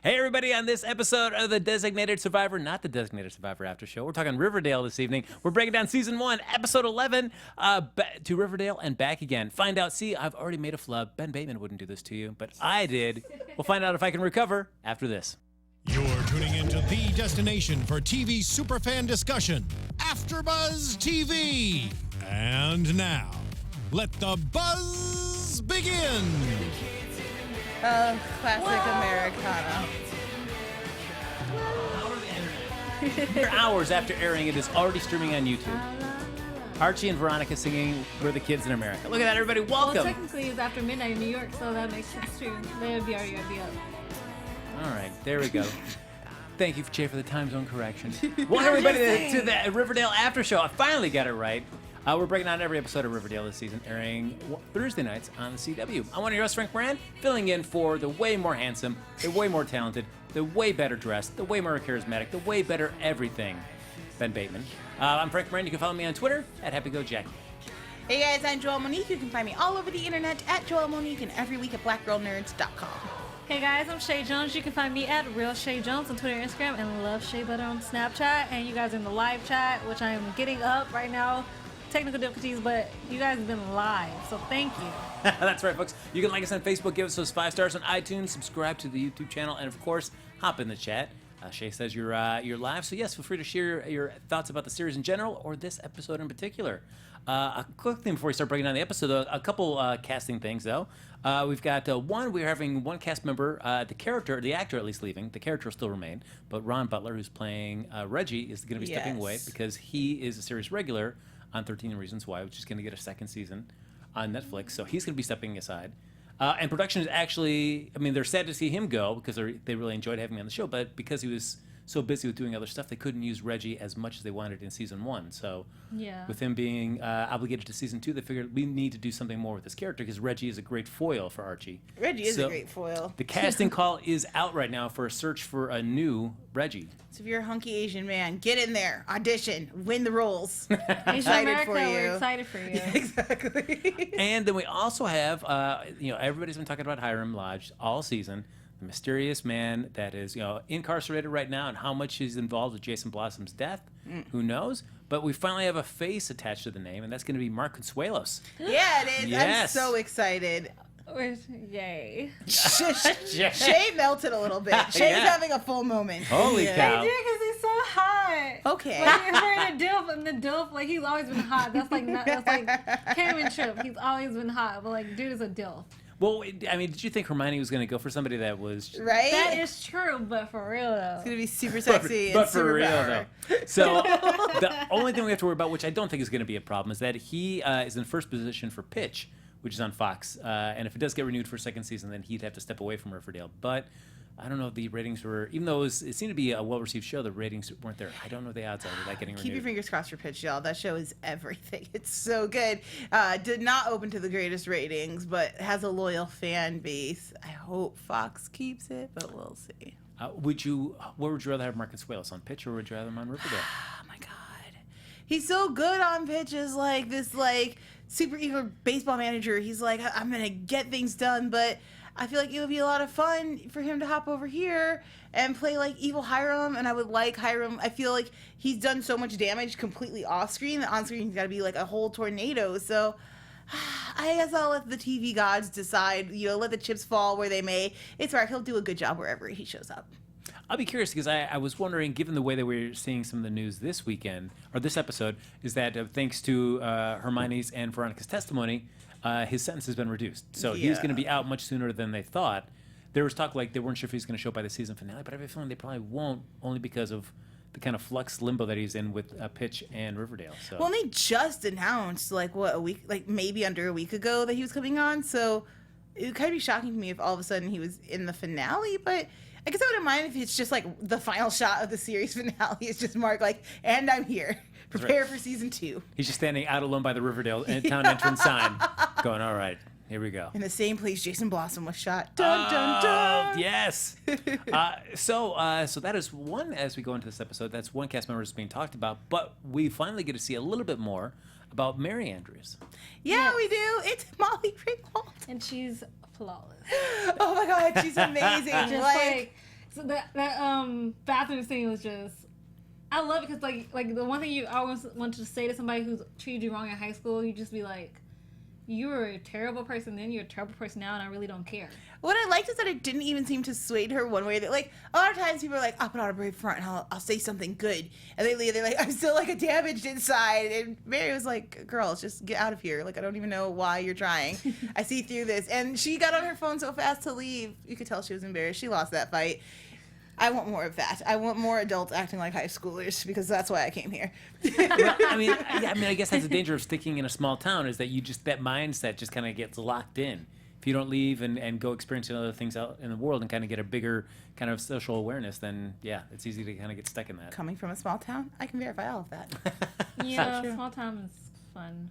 Hey, everybody, on this episode of the Designated Survivor, not the Designated Survivor After Show, we're talking Riverdale this evening. We're breaking down Season 1, Episode 11, to Riverdale and Back Again. Find out, see, I've already made a flub. Ben Bateman wouldn't do this to you, but I did. We'll find out if I can recover after this. You're tuning into the destination for TV superfan discussion, AFTERBUZZ TV. And now, let the buzz begin. Classic Americana. Mere hours after airing, it is already streaming on YouTube. Archie and Veronica singing We're the Kids in America. Look at that, everybody. Welcome. Well, technically, it's after midnight in New York, so that makes sense too. They would be already up. All right, there we go. Thank you, Chae, for the time zone correction. Welcome, everybody, to the Riverdale After Show. I finally got it right. We're breaking down every episode of Riverdale this season, airing Thursday nights on the CW. I'm one of your hosts, Frank Moran, filling in for the way more handsome, the way more talented, the way better dressed, the way more charismatic, the way better everything, Ben Bateman. I'm Frank Moran. You can follow me on Twitter at HappyGoJack. Hey guys, I'm Joelle Monique. You can find me all over the internet at Joelle Monique and every week at blackgirlnerds.com. Hey guys, I'm Chae Jones. You can find me at Real Chae Jones on Twitter and Instagram, and Love Shea Butter on Snapchat. And you guys are in the live chat, which I am getting up right now. Technical difficulties, but you guys have been live, so thank you. That's right, folks. You can like us on Facebook, give us those 5 stars on iTunes, subscribe to the YouTube channel, and of course, hop in the chat. Chae says you're live, so yes, feel free to share your thoughts about the series in general or this episode in particular. A quick thing before we start breaking down the episode, though, a couple casting things, though. We've got we're having one cast member, the actor at least leaving. The character will still remain, but Ron Butler, who's playing Reggie, is going to be stepping away because he is a series regular on 13 Reasons Why, which is going to get a second season on Netflix. So he's going to be stepping aside. And production is actually, they're sad to see him go because they really enjoyed having him on the show, but because he was so busy with doing other stuff, they couldn't use Reggie as much as they wanted in Season 1. So with him being obligated to Season 2, they figured we need to do something more with this character because Reggie is a great foil for Archie. Reggie is a great foil. The casting call is out right now for a search for a new Reggie. So if you're a hunky Asian man, get in there, audition, win the roles. Asian America, we're excited for you. Yeah, exactly. And then we also have, everybody's been talking about Hyrum Lodge all season. The mysterious man that is, incarcerated right now, and how much he's involved with Jason Blossom's death, who knows? But we finally have a face attached to the name, and that's going to be Mark Consuelos. Yeah, it is. Yes. I'm so excited. Yay. Chae melted a little bit. Shay's having a full moment. Holy cow. I do, because he's so hot. Okay. Like, he's wearing a dilf, and the dilf, like, he's always been hot. That's like Cameron Tripp. He's always been hot, but, like, dude is a dilf. Well, did you think Hermione was going to go for somebody that was... Right? That is true, but for real, though. It's going to be super sexy but and for super real, power. though. So the only thing we have to worry about, which I don't think is going to be a problem, is that he is in first position for Pitch, which is on Fox. And if it does get renewed for a second season, then he'd have to step away from Riverdale. But I don't know if the ratings were, even though it seemed to be a well-received show, the ratings weren't there. I don't know the odds of that getting renewed. Keep your fingers crossed for Pitch, y'all. That show is everything. It's so good. Did not open to the greatest ratings, but has a loyal fan base. I hope Fox keeps it, but we'll see. Where would you rather have Mark Consuelos, on Pitch, or would you rather him on Riverdale? Oh my God, he's so good on Pitch as this super eager baseball manager. He's like, I'm gonna get things done, but I feel like it would be a lot of fun for him to hop over here and play like evil Hyrum, and I would like Hyrum. I feel like he's done so much damage completely off screen that on screen he's got to be like a whole tornado. So I guess I'll let the TV gods decide. Let the chips fall where they may. It's all right. He'll do a good job wherever he shows up. I'll be curious because I was wondering, given the way that we're seeing some of the news this weekend, or this episode, is that thanks to Hermione's and Veronica's testimony, his sentence has been reduced. So he's going to be out much sooner than they thought. There was talk like they weren't sure if he was going to show up by the season finale, but I have a feeling they probably won't, only because of the kind of flux limbo that he's in with Pitch and Riverdale. So. Well, they just announced a week, maybe under a week ago that he was coming on. So it would kind of be shocking to me if all of a sudden he was in the finale, but I guess I wouldn't mind if it's just like the final shot of the series finale is just Mark and I'm here. Prepare for season 2. He's just standing out alone by the Riverdale town entrance sign, going, all right, here we go. In the same place Jason Blossom was shot. Dun, dun, dun. Yes. So that is one, as we go into this episode, that's one cast member that's being talked about, but we finally get to see a little bit more about Mary Andrews. Yeah, we do. It's Molly Ringwald. And she's flawless. Oh my God, she's amazing. Just So that bathroom scene was just, I love it because like the one thing you always want to say to somebody who's treated you wrong in high school, you just be like, you were a terrible person then, you're a terrible person now, and I really don't care. What I liked is that it didn't even seem to sway her one way. That, like, a lot of times people are like, I'll put on a brave front and I'll say something good. And they leave, they're like, I'm still, like, a damaged inside. And Mary was like, girls, just get out of here. Like, I don't even know why you're trying. I see through this. And she got on her phone so fast to leave. You could tell she was embarrassed. She lost that fight. I want more of that. I want more adults acting like high schoolers because that's why I came here. I guess that's the danger of sticking in a small town is that that mindset just kind of gets locked in. If you don't leave and go experiencing other things out in the world and kind of get a bigger kind of social awareness, then yeah, it's easy to kind of get stuck in that. Coming from a small town, I can verify all of that. Yeah, small town is fun.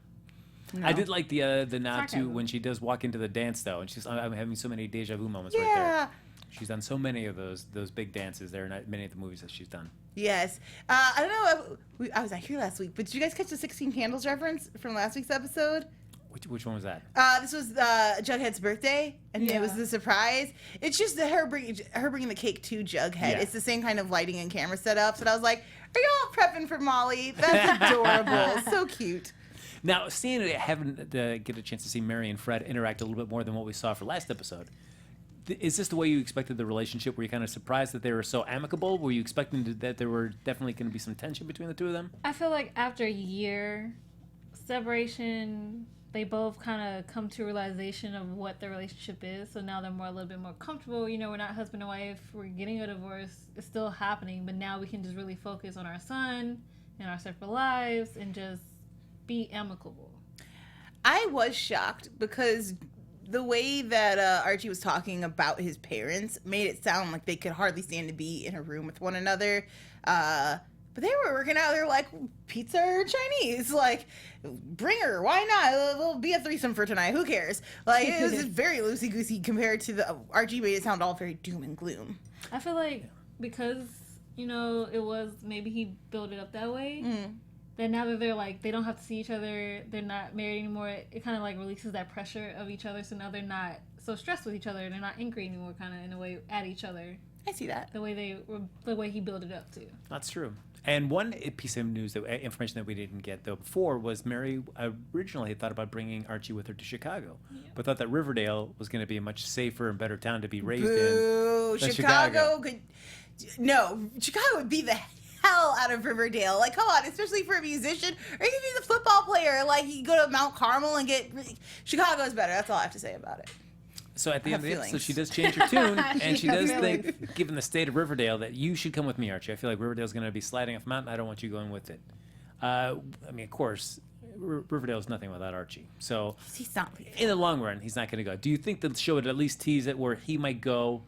No. I did like the nod Sarcasm. to when she does walk into the dance though, and I'm having so many deja vu moments right there. She's done so many of those big dances. There are many of the movies that she's done. Yes. I don't know. I was not here last week, but did you guys catch the 16 Candles reference from last week's episode? Which one was that? This was Jughead's birthday, and it was the surprise. It's just her bringing the cake to Jughead. Yeah. It's the same kind of lighting and camera setups, and I was like, are y'all prepping for Molly? That's adorable. So cute. Now, having to get a chance to see Mary and Fred interact a little bit more than what we saw for last episode, is this the way you expected the relationship? Were you kind of surprised that they were so amicable? Were you expecting that there were definitely going to be some tension between the two of them? I feel like after a year separation, they both kind of come to a realization of what their relationship is. So now they're a little bit more comfortable. You know, we're not husband and wife. We're getting a divorce. It's still happening, but now we can just really focus on our son and our separate lives and just be amicable. I was shocked because the way that Archie was talking about his parents made it sound like they could hardly stand to be in a room with one another. But they were working out. They were like, pizza or Chinese? Like, bring her. Why not? It'll be a threesome for tonight. Who cares? Like, it was just very loosey-goosey compared to the Archie made it sound all very doom and gloom. I feel like because, you know, it was maybe he built it up that way. Then now that they're like, they don't have to see each other, they're not married anymore, it kind of like releases that pressure of each other. So now they're not so stressed with each other. They're not angry anymore, kind of in a way at each other. I see that. The way he built it up too. That's true. And one piece of news, information that we didn't get though before, was Mary originally had thought about bringing Archie with her to Chicago, but thought that Riverdale was going to be a much safer and better town to be raised in. Than Chicago could. No, Chicago would be the hell out of Riverdale. Like, come on, especially for a musician, or even the football player. Like, you go to Mount Carmel and get. Chicago's better. That's all I have to say about it. So at the end of the episode, she does change her tune, and she does think, given the state of Riverdale, that you should come with me, Archie. I feel like Riverdale's going to be sliding off a mountain. I don't want you going with it. I mean, of course, Riverdale's nothing without Archie. So He's not. in the long run, he's not going to go. Do you think the show would at least tease it where he might go,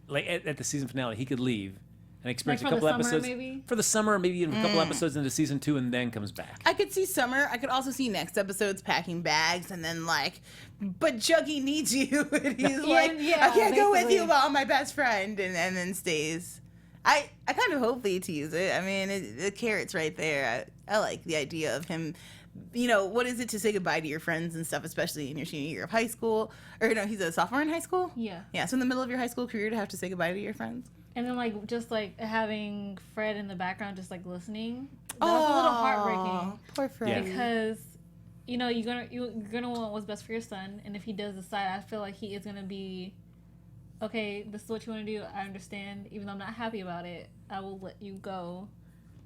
like at the season finale, he could leave and experience Like a couple for the summer, episodes maybe? for the summer, maybe even a couple episodes into season 2, and then comes back. I could see Summer. I could also see next episode's packing bags and then like, but Juggy needs you, and he's like, I can't go with you, but I'm my best friend, and then stays. I kind of hope they tease it. I mean, the carrot's right there. I like the idea of him. You know, what is it to say goodbye to your friends and stuff, especially in your senior year of high school? Or no, he's a sophomore in high school. Yeah. Yeah. So in the middle of your high school career, to have to say goodbye to your friends. And then like just like having Fred in the background, just like listening. That was a little heartbreaking. Poor Fred. Yeah. Because you know you're gonna want what's best for your son, and if he does decide, I feel like he is gonna be okay. This is what you want to do. I understand. Even though I'm not happy about it, I will let you go.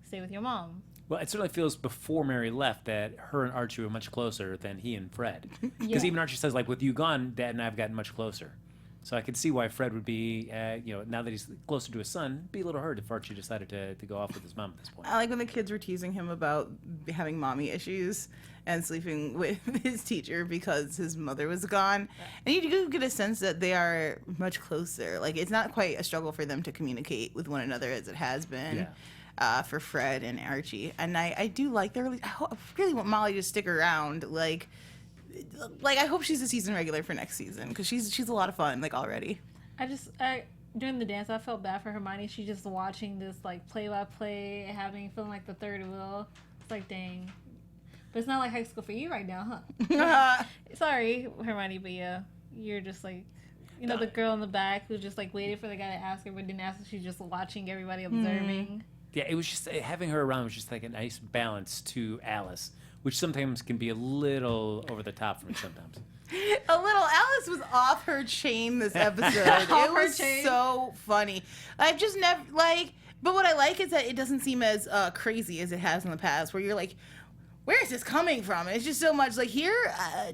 Stay with your mom. Well, it certainly feels before Mary left that her and Archie were much closer than he and Fred. Because even Archie says, like, with you gone, Dad and I have gotten much closer. So I could see why Fred would be, now that he's closer to his son, be a little hurt if Archie decided to go off with his mom at this point. I like when the kids were teasing him about having mommy issues and sleeping with his teacher because his mother was gone. And you do get a sense that they are much closer. Like, it's not quite a struggle for them to communicate with one another as it has been. Yeah. For Fred and Archie, and I do like their. I really want Molly to stick around. Like I hope she's a season regular for next season because she's a lot of fun. Like already. During the dance, I felt bad for Hermione. She's just watching this like play-by-play, feeling like the third wheel. It's like dang, but it's not like high school for you right now, huh? Sorry, Hermione, but yeah, you're just like. You know, the girl in the back who just like waited for the guy to ask her, but didn't ask her. She's just watching everybody, observing. Yeah, it was just having her around was just like a nice balance to Alice, which sometimes can be a little over the top for me sometimes. A little. Alice was off her chain this episode. It was so funny. I've just never but what I like is that it doesn't seem as crazy as it has in the past, where you're like, where is this coming from? And it's just so much like here,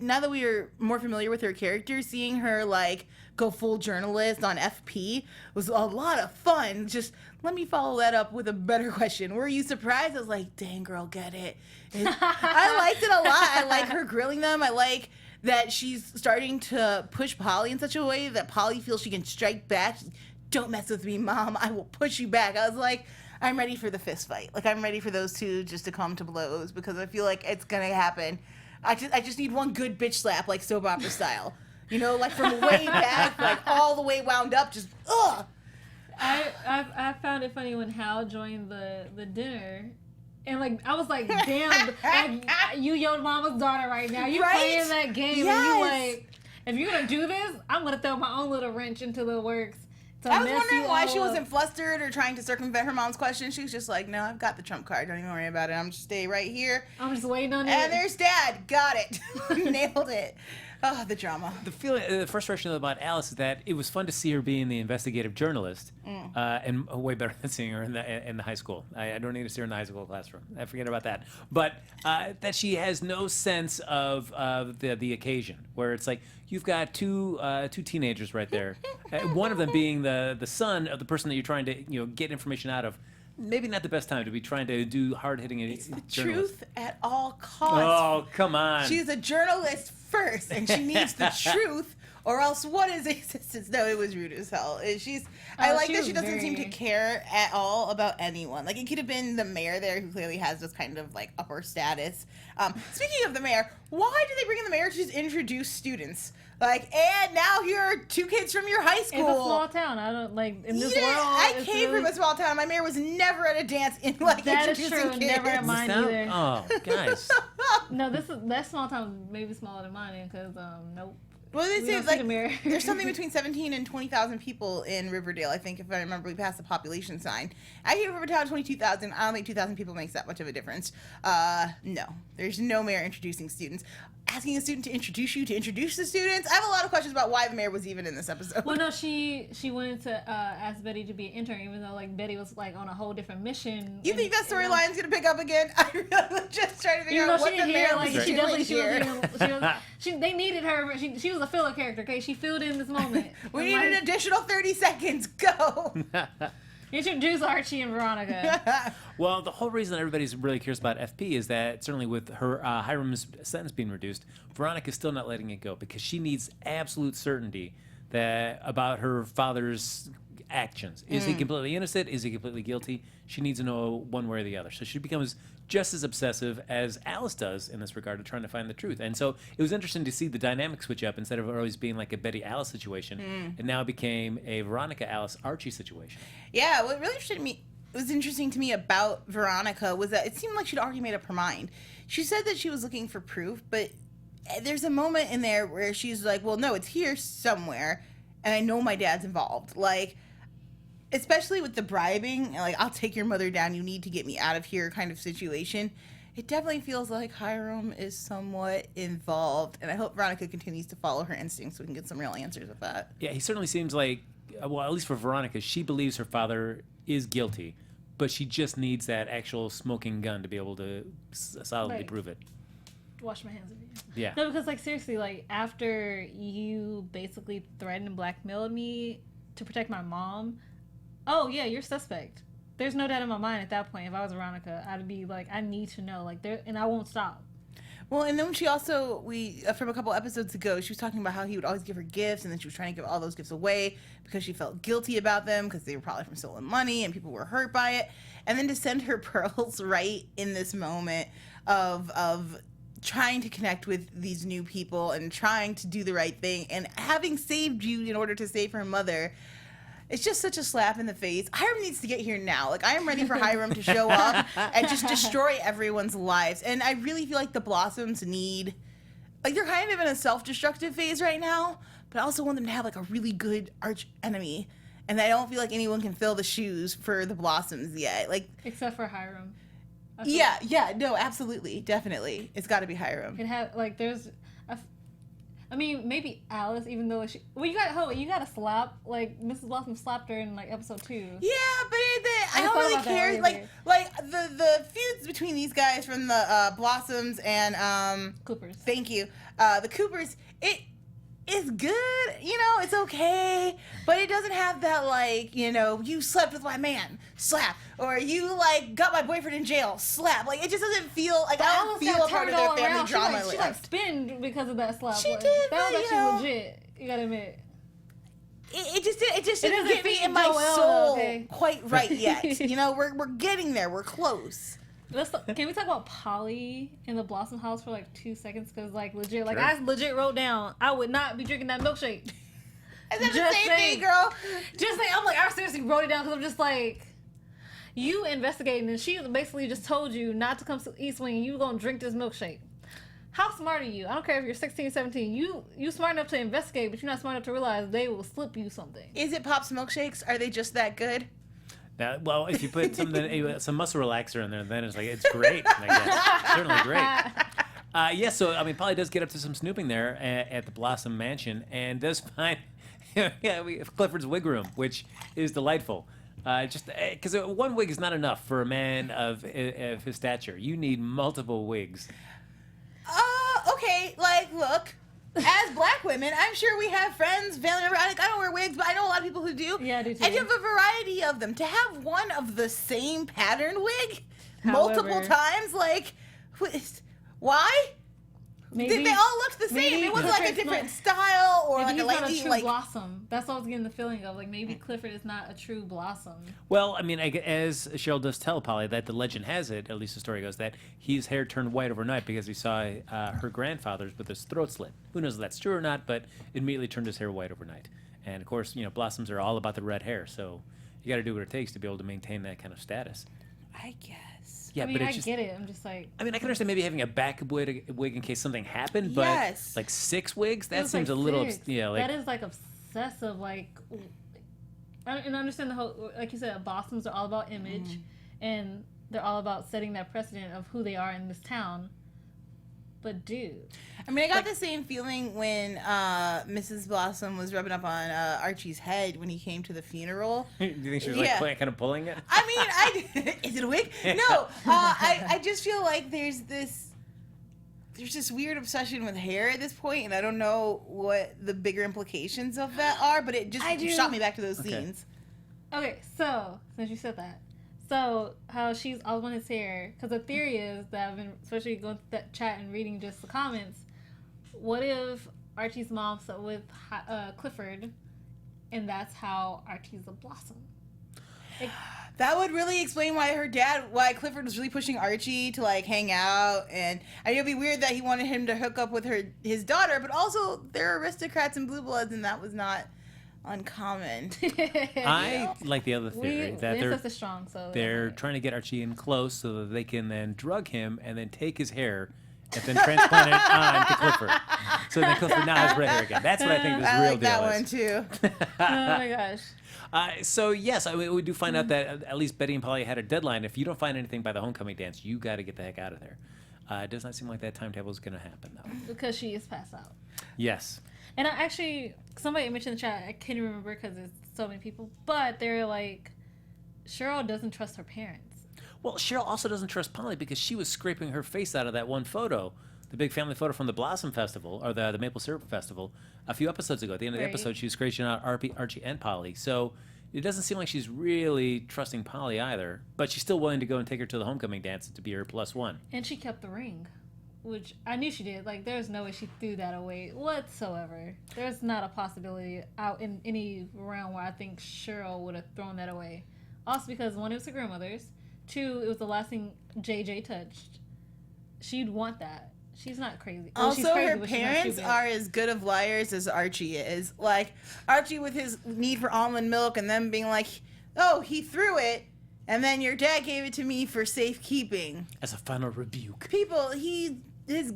now that we are more familiar with her character, seeing her like go full journalist on FP was a lot of fun. Just let me follow that up with a better question. Were you surprised? I was like, dang girl, get it. I liked it a lot. I like her grilling them. I like that she's starting to push Polly in such a way that Polly feels she can strike back. Don't mess with me, Mom. I will push you back. I was like, I'm ready for the fist fight. Like, I'm ready for those two just to come to blows because I feel like it's gonna happen. I just need one good bitch slap, like soap opera style. You know, like from way back, like all the way wound up, just ugh. I found it funny when Hal joined the dinner. And, like, I was like, damn, like, you your mama's daughter right now. You playing that game. Yes. And you, like, if you're going to do this, I'm going to throw my own little wrench into the works. I was wondering why she wasn't flustered or trying to circumvent her mom's question. She was just like, no, I've got the trump card. Don't even worry about it. I'm just stay right here. I'm just waiting on it. And there's Dad. Got it. Nailed it. Oh, the drama. The feeling, the frustration about Alice is that it was fun to see her being the investigative journalist, and way better than seeing her in the high school. I don't need to see her in the high school classroom. I forget about that. But that she has no sense of the occasion, where it's like you've got two teenagers right there, one of them being the son of the person that you're trying to get information out of. Maybe not the best time to be trying to do hard-hitting It's the journalist. truth at all costs. Oh, come on. She's a journalist first, and she needs the truth, or else what is existence? No, it was rude as hell. I like that she doesn't seem to care at all about anyone. Like, it could have been the mayor there, who clearly has this kind of, like, upper status. Speaking of the mayor, why did they bring in the mayor to just introduce students? Like, and now here are two kids from your high school. It's a small town. I don't, like, in this world. I came from a small town. My mayor was never at a dance in, like, that introducing is true. kids. Never at mine either. Oh, guys. No, that small town may be smaller than mine, because, nope. Well, they We say don't see like the mayor. there's something between 17 and 20,000 people in Riverdale. I think if I remember, we passed the population sign. I hear Riverdale 22,000. I don't think 2,000 people makes that much of a difference. No, there's no mayor introducing students. Asking a student to introduce you to introduce the students. I have a lot of questions about why the mayor was even in this episode. Well, no, she wanted to ask Betty to be an intern, even though like Betty was like on a whole different mission. You think that storyline's gonna pick up again? I really was just trying to figure out what the mayor was doing here. They needed her. But she was a filler character. Okay, she filled in this moment. We need an additional 30 seconds. Go. Introduce Archie and Veronica. Well, the whole reason everybody's really curious about FP is that certainly with her Hyrum's sentence being reduced, Veronica's still not letting it go because she needs absolute certainty that about her father's actions. Is he completely innocent? Is he completely guilty? She needs to know one way or the other. So she becomes just as obsessive as Alice does in this regard of trying to find the truth. And so it was interesting to see the dynamic switch up instead of always being like a Betty Alice situation. It now became a Veronica Alice Archie situation. Yeah, what really was interesting to me about Veronica was that it seemed like she'd already made up her mind. She said that she was looking for proof, but there's a moment in there where she's like, well, no, it's here somewhere, and I know my dad's involved. Like, especially with the bribing, like, I'll take your mother down, you need to get me out of here kind of situation. It definitely feels like Hyrum is somewhat involved, and I hope Veronica continues to follow her instincts so we can get some real answers with that. Yeah, he certainly seems like, well, at least for Veronica, she believes her father is guilty, but she just needs that actual smoking gun to be able to solidly prove it. Wash my hands of you. Yeah. No, because like seriously, like after you basically threatened and blackmailed me to protect my mom, oh yeah, you're suspect. There's no doubt in my mind at that point. If I was Veronica, I'd be like, I need to know, like, there, and I won't stop. Well, and then she also, from a couple episodes ago, she was talking about how he would always give her gifts, and then she was trying to give all those gifts away because she felt guilty about them because they were probably from stolen money and people were hurt by it. And then to send her pearls right in this moment of trying to connect with these new people and trying to do the right thing and having saved you in order to save her mother. It's just such a slap in the face. Hyrum needs to get here now. Like, I am ready for Hyrum to show up and just destroy everyone's lives. And I really feel like the Blossoms need... Like, they're kind of in a self-destructive phase right now, but I also want them to have like a really good arch enemy. And I don't feel like anyone can fill the shoes for the Blossoms yet. Like, except for Hyrum. No, absolutely, definitely, it's got to be Hyrum. It had like there's, I mean maybe Alice, even though you got to slap, like Mrs. Blossom slapped her in like episode 2. Yeah, but I don't really care. Like the feuds between these guys from the Blossoms and Coopers. Thank you, the Coopers. It's good, it's okay, but it doesn't have that, like, you slept with my man, slap, or you, like, got my boyfriend in jail, slap. Like, it just doesn't feel, like, I don't feel a part of their family drama. She like spinned because of that slap. She like, did, that was but, actually legit, you gotta admit. It just didn't get me in my soul quite right yet. We're getting there. We're close. Can we talk about Polly in the Blossom house for like 2 seconds? Because like legit, like sure. I legit wrote down, I would not be drinking that milkshake. Is that the same thing, girl? Just saying, I'm like, I seriously wrote it down because I'm just like, you investigating, and she basically just told you not to come to East Wing, and you gonna drink this milkshake. How smart are you? I don't care if you're 16, 17. You smart enough to investigate, but you're not smart enough to realize they will slip you something. Is it Pop's milkshakes? Are they just that good? Well, if you put some muscle relaxer in there, then it's great. I guess certainly great. So I mean, Polly does get up to some snooping there at the Blossom Mansion, and does find Clifford's wig room, which is delightful. Just because one wig is not enough for a man of his stature. You need multiple wigs. Okay, like, look. As black women, I'm sure we have friends, family members. Like, I don't wear wigs, but I know a lot of people who do. Yeah, I do too. And you have a variety of them. To have one of the same pattern wig multiple times, like, why? Maybe They all looked the same. It was like a different style or like a not a lady, true like Blossom. That's what I was getting the feeling of. Like maybe Clifford is not a true Blossom. Well, I mean, as Cheryl does tell Polly, that the legend has it, at least the story goes, that his hair turned white overnight because he saw her grandfather's with his throat slit. Who knows if that's true or not, but it immediately turned his hair white overnight. And of course, Blossoms are all about the red hair, so you got to do what it takes to be able to maintain that kind of status. I guess. Yeah, I mean, but I get it. I'm just like. I mean, I can understand maybe having a backup wig in case something happened, but Yes. like 6 wigs, that seems like a little, 6. like That is like obsessive. Like, and I understand the whole, like you said, Blossoms are all about image, and they're all about setting that precedent of who they are in this town. But dude, I mean, I got the same feeling when Mrs. Blossom was rubbing up on Archie's head when he came to the funeral. Do you think she was like kind of pulling it? I mean, is it a wig? No, I just feel like there's this weird obsession with hair at this point, and I don't know what the bigger implications of that are, but it just shot me back to those scenes. Okay, so since you said that, so how she's all on his hair, because the theory is that I've been especially going through that chat and reading just the comments. What if Archie's mom slept with Clifford, and that's how Archie's a Blossom? That would really explain why Clifford was really pushing Archie to like hang out, and I mean, it'd be weird that he wanted him to hook up with his daughter, but also they're aristocrats and blue bloods, and that was not uncommon. I like the other theory that they're trying to get Archie in close so that they can then drug him and then take his hair and then transplant it on to Clifford. So then Clifford now has red hair again. That's what I think this real deal is. I like that one too. Oh my gosh. So yes, we do find out that at least Betty and Polly had a deadline. If you don't find anything by the homecoming dance, you got to get the heck out of there. It does not seem like that timetable is going to happen though. Because she is passed out. Yes. And I actually, somebody mentioned in the chat, I can't remember because it's so many people, but they're like, Cheryl doesn't trust her parents. Well, Cheryl also doesn't trust Polly because she was scraping her face out of that one photo, the big family photo from the Blossom Festival, or the Maple Syrup Festival, a few episodes ago. At the end of the episode, she was scratching out Archie and Polly. So it doesn't seem like she's really trusting Polly either, but she's still willing to go and take her to the homecoming dance to be her +1. And she kept the ring. Which I knew she did. Like, there's no way she threw that away whatsoever. There's not a possibility out in any realm where I think Cheryl would have thrown that away. Also because, 1, it was her grandmother's. 2, it was the last thing JJ touched. She'd want that. She's not crazy. Well, also, she's crazy, her parents are as good of liars as Archie is. Like, Archie with his need for almond milk and them being like, oh, he threw it, and then your dad gave it to me for safekeeping. As a final rebuke. People,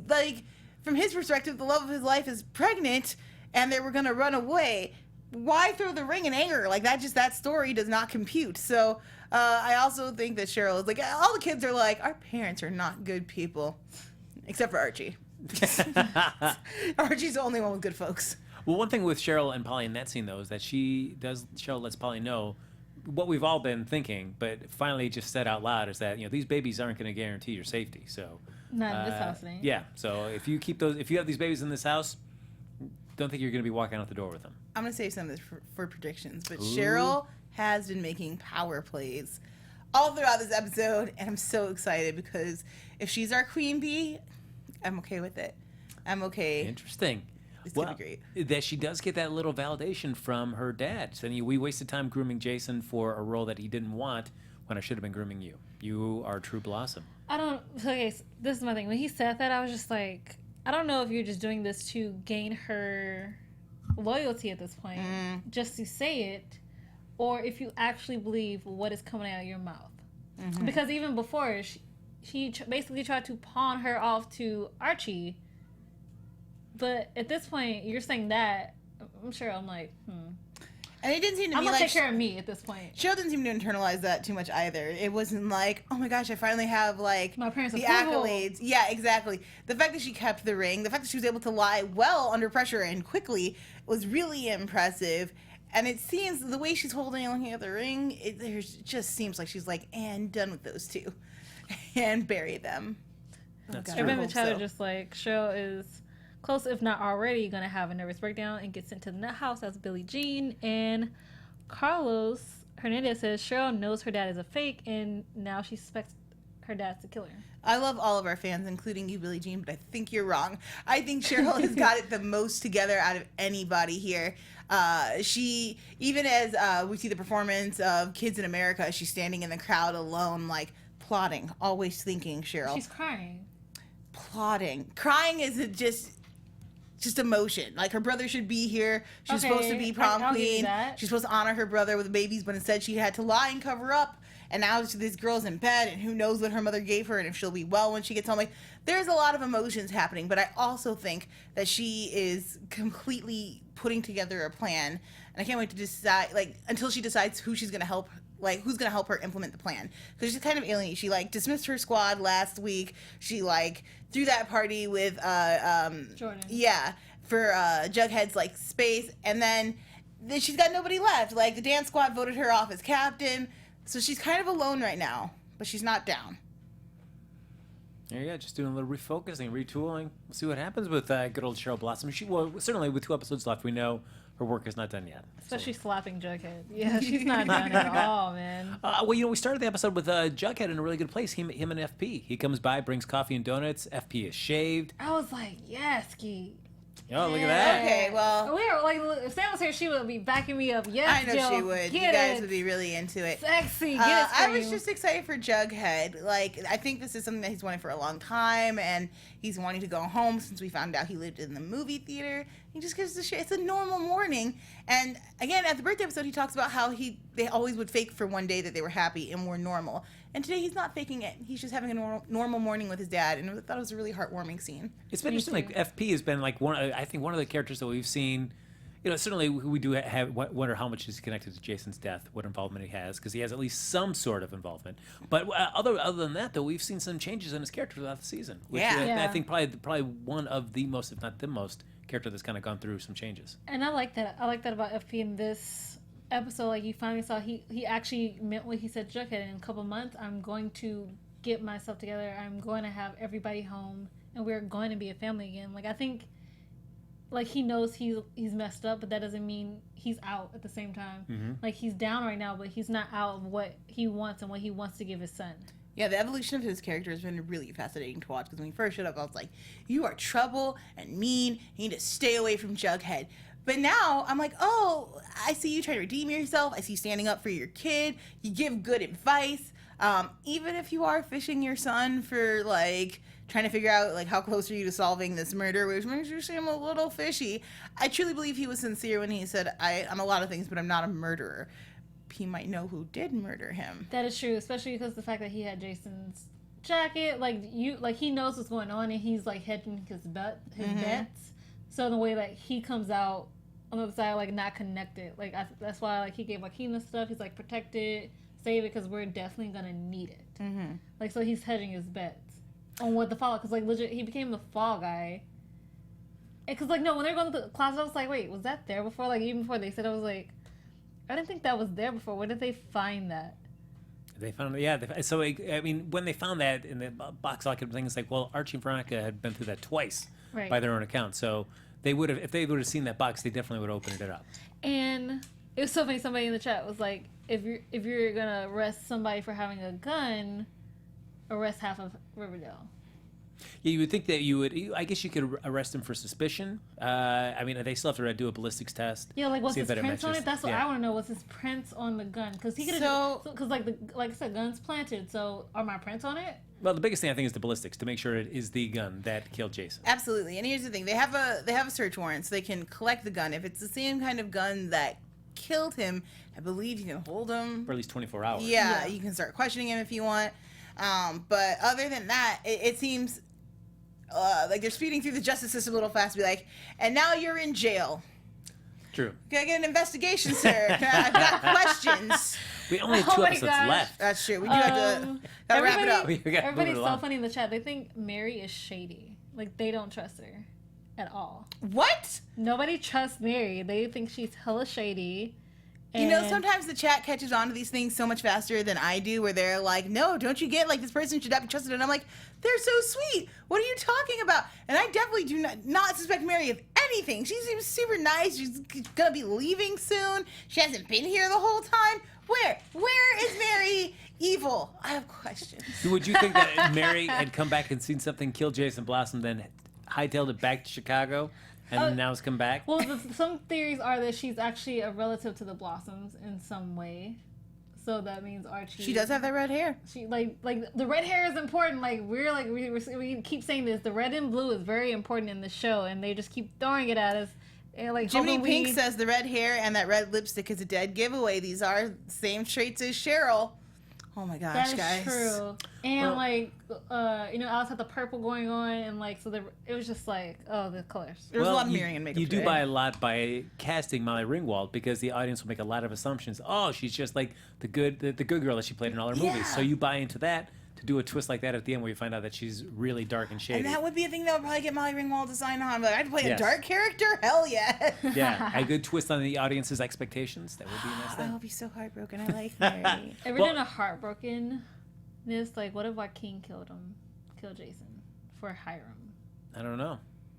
like, from his perspective, the love of his life is pregnant, and they were gonna run away. Why throw the ring in anger? Like that story does not compute. So I also think that Cheryl is like, all the kids are like, our parents are not good people, except for Archie. Archie's the only one with good folks. Well, one thing with Cheryl and Polly in that scene, though, is that Cheryl lets Polly know what we've all been thinking, but finally just said out loud, is that, these babies aren't going to guarantee your safety. So Not in this house, Nate. Yeah. So if you have these babies in this house, don't think you're going to be walking out the door with them. I'm going to save some of this for predictions, but Cheryl has been making power plays all throughout this episode, and I'm so excited because if she's our queen bee, I'm okay with it. I'm okay. Interesting. It's going to be great. That she does get that little validation from her dad. Saying, we wasted time grooming Jason for a role that he didn't want when I should have been grooming you. You are a true blossom. Okay, so this is my thing. When he said that, I was just like, I don't know if you're just doing this to gain her loyalty at this point, just to say it, or if you actually believe what is coming out of your mouth. Mm-hmm. Because even before, she basically tried to pawn her off to Archie. But at this point, you're saying that, I'm sure I'm like, And it didn't seem to I'm be gonna like... take care of me at this point. Cheryl didn't seem to internalize that too much either. It wasn't like, oh my gosh, I finally have like My parents' the approval. accolades. Yeah, exactly. The fact that she kept the ring, the fact that she was able to lie well under pressure and quickly was really impressive. And it seems the way she's holding and looking at the ring, it just seems like she's like, and done with those two, and bury them. That's God, true. I I've been hope trying so. to just like, Cheryl is close, if not already, going to have a nervous breakdown and get sent to the nut house as Billie Jean. And Carlos Hernandez says Cheryl knows her dad is a fake, and now she suspects her dad to kill her. I love all of our fans, including you, Billie Jean, but I think you're wrong. I think Cheryl has got it the most together out of anybody here. She, even as we see the performance of Kids in America, she's standing in the crowd alone, like plotting, always thinking, Cheryl. She's crying. Plotting. Crying isn't just emotion. Like, her brother should be here. She's supposed to be prom I'll give you queen. that. She's supposed to honor her brother with the babies, but instead she had to lie and cover up. And now this girl's in bed, and who knows what her mother gave her and if she'll be well when she gets home. Like, there's a lot of emotions happening, but I also think that she is completely putting together a plan. And I can't wait to decide, like, until she decides who she's going to help, like, who's going to help her implement the plan. Because she's kind of alien. She, like, dismissed her squad last week. She, like, threw that party with, Jordan. Yeah, for Jughead's, like, space. And then she's got nobody left. Like, the dance squad voted her off as captain. So she's kind of alone right now, but she's not down. There you go, just doing a little refocusing, retooling. We'll see what happens with good old Cheryl Blossom. Certainly with 2 episodes left, we know her work is not done yet. Especially slapping Jughead. Yeah, she's not done at all, man. Well, we started the episode with Jughead in a really good place. Him and FP. He comes by, brings coffee and donuts. FP is shaved. I was like, yes, Key. Oh, look at that. Okay, well, We were like, if Sam was here, she would be backing me up. Yes, I know Jill, she would. Get You guys it. would be really into it. Sexy. Get it. I was just excited for Jughead. Like, I think this is something that he's wanted for a long time, and he's wanting to go home since we found out he lived in the movie theater. He just gives the shit. It's a normal morning. And again, at the birthday episode, he talks about how they always would fake for one day that they were happy and were normal. And today he's not faking it. He's just having a normal morning with his dad, and I thought it was a really heartwarming scene. It's been interesting. Like FP has been like I think one of the characters that we've seen. Certainly we do wonder how much is connected to Jason's death, what involvement he has, because he has at least some sort of involvement. But other than that, though, we've seen some changes in his character throughout the season. Which, Yeah. I think probably one of the most, if not the most, character that's kind of gone through some changes. And I like that. I like that about FP in this episode. Like, you finally saw he actually meant what he said to Jughead. In a couple months, I'm going to get myself together. I'm going to have everybody home, and we're going to be a family again. Like, I think, like, he knows he's messed up, but that doesn't mean he's out at the same time. Mm-hmm. Like, he's down right now, but he's not out of what he wants and what he wants to give his son. Yeah, the evolution of his character has been really fascinating to watch, because when he first showed up, I was like, you are trouble and mean. You need to stay away from Jughead. But now I'm like, oh, I see you trying to redeem yourself. I see you standing up for your kid. You give good advice. Even if you are fishing your son for, like, trying to figure out, like, how close are you to solving this murder, which makes you seem a little fishy. I truly believe he was sincere when he said, I'm a lot of things, but I'm not a murderer. He might know who did murder him. That is true, especially because the fact that he had Jason's jacket. Like, he knows what's going on, and he's, like, hedging his bets. So in the way that he comes out on the other side, like, not connected. Like, that's why, like, he gave Joaquin the stuff. He's like, protect it, save it, because we're definitely gonna need it. Mm-hmm. Like, so he's hedging his bets on what the fall, because, like, legit, he became the fall guy. Because, like, no, when they were going to the closet, I was like, wait, was that there before? Like, even before they said, I was like, I didn't think that was there before. Where did they find that? They found it, yeah. So, I mean, when they found that in the box locket thing, it's like, well, Archie and Veronica had been through that twice by their own account. So they would have, if they would have seen that box, they definitely would have opened it up. And it was so funny. Somebody in the chat was like, if you're gonna arrest somebody for having a gun, arrest half of Riverdale. Yeah, you would think that you would. I guess you could arrest him for suspicion. I mean, they still have to do a ballistics test. Yeah, like, what's his prints on it? That's what I want to know. What's his prints on the gun? Because he could have. Because like I said, guns planted. So are my prints on it? Well, the biggest thing I think is the ballistics to make sure it is the gun that killed Jason. Absolutely. And here's the thing: they have a search warrant, so they can collect the gun. If it's the same kind of gun that killed him, I believe you can hold him for at least 24 hours. Yeah, you can start questioning him if you want. But other than that, it seems. Like they're speeding through the justice system a little fast. Be like, and now you're in jail. True. Can I get an investigation, sir? I've got questions. We only have 2 episodes left. That's true. We do have to wrap it up. Everybody's so funny in the chat. They think Mary is shady. Like, they don't trust her at all. What? Nobody trusts Mary. They think she's hella shady. You know, sometimes the chat catches on to these things so much faster than I do, where they're like, no, don't you get, like, this person should not be trusted. And I'm like, they're so sweet. What are you talking about? And I definitely do not suspect Mary of anything. She seems super nice. She's going to be leaving soon. She hasn't been here the whole time. Where is Mary evil? I have questions. Would you think that Mary had come back and seen something kill Jason Blossom, then hightailed it back to Chicago? And now it's come back? Well, some theories are that she's actually a relative to the Blossoms in some way. So that means Archie. She does have that red hair. She like the red hair is important. Like we keep saying this. The red and blue is very important in the show, and they just keep throwing it at us. And like Jiminy Pink says the red hair and that red lipstick is a dead giveaway. These are same traits as Cheryl. Oh my gosh, that is guys. True. And Alice had the purple going on, and like so it was just like, oh, the colors. There was a lot of mirroring and makeup. You do buy a lot by casting Molly Ringwald, because the audience will make a lot of assumptions. Oh, she's just like the good girl that she played in all her movies. So you buy into that to do a twist like that at the end where you find out that she's really dark and shady. And that would be a thing that would probably get Molly Ringwald to sign on. But I'd play a dark character? Hell yeah. Yeah, a good twist on the audience's expectations. That would be a nice thing. I'll be so heartbroken. I like Mary. Ever done a heartbrokenness? Like, what if Joaquin killed Jason for Hyrum? I don't know.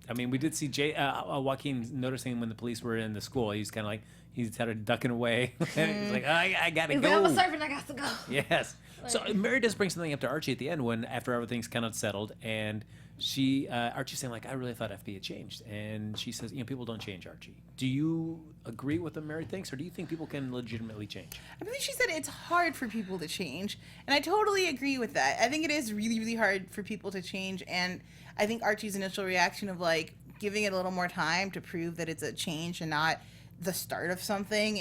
I mean, we did see Joaquin noticing when the police were in the school. He's kind of like, he started ducking away. He's like, I gotta go. Like, I'm a servant, I got to go. Yes. So Mary does bring something up to Archie at the end after everything's kind of settled, and Archie's saying, like, I really thought FB had changed, and she says, people don't change, Archie. Do you agree with what Mary thinks, or do you think people can legitimately change? I believe she said it's hard for people to change, and I totally agree with that. I think it is really, really hard for people to change, and I think Archie's initial reaction of, like, giving it a little more time to prove that it's a change and not the start of something,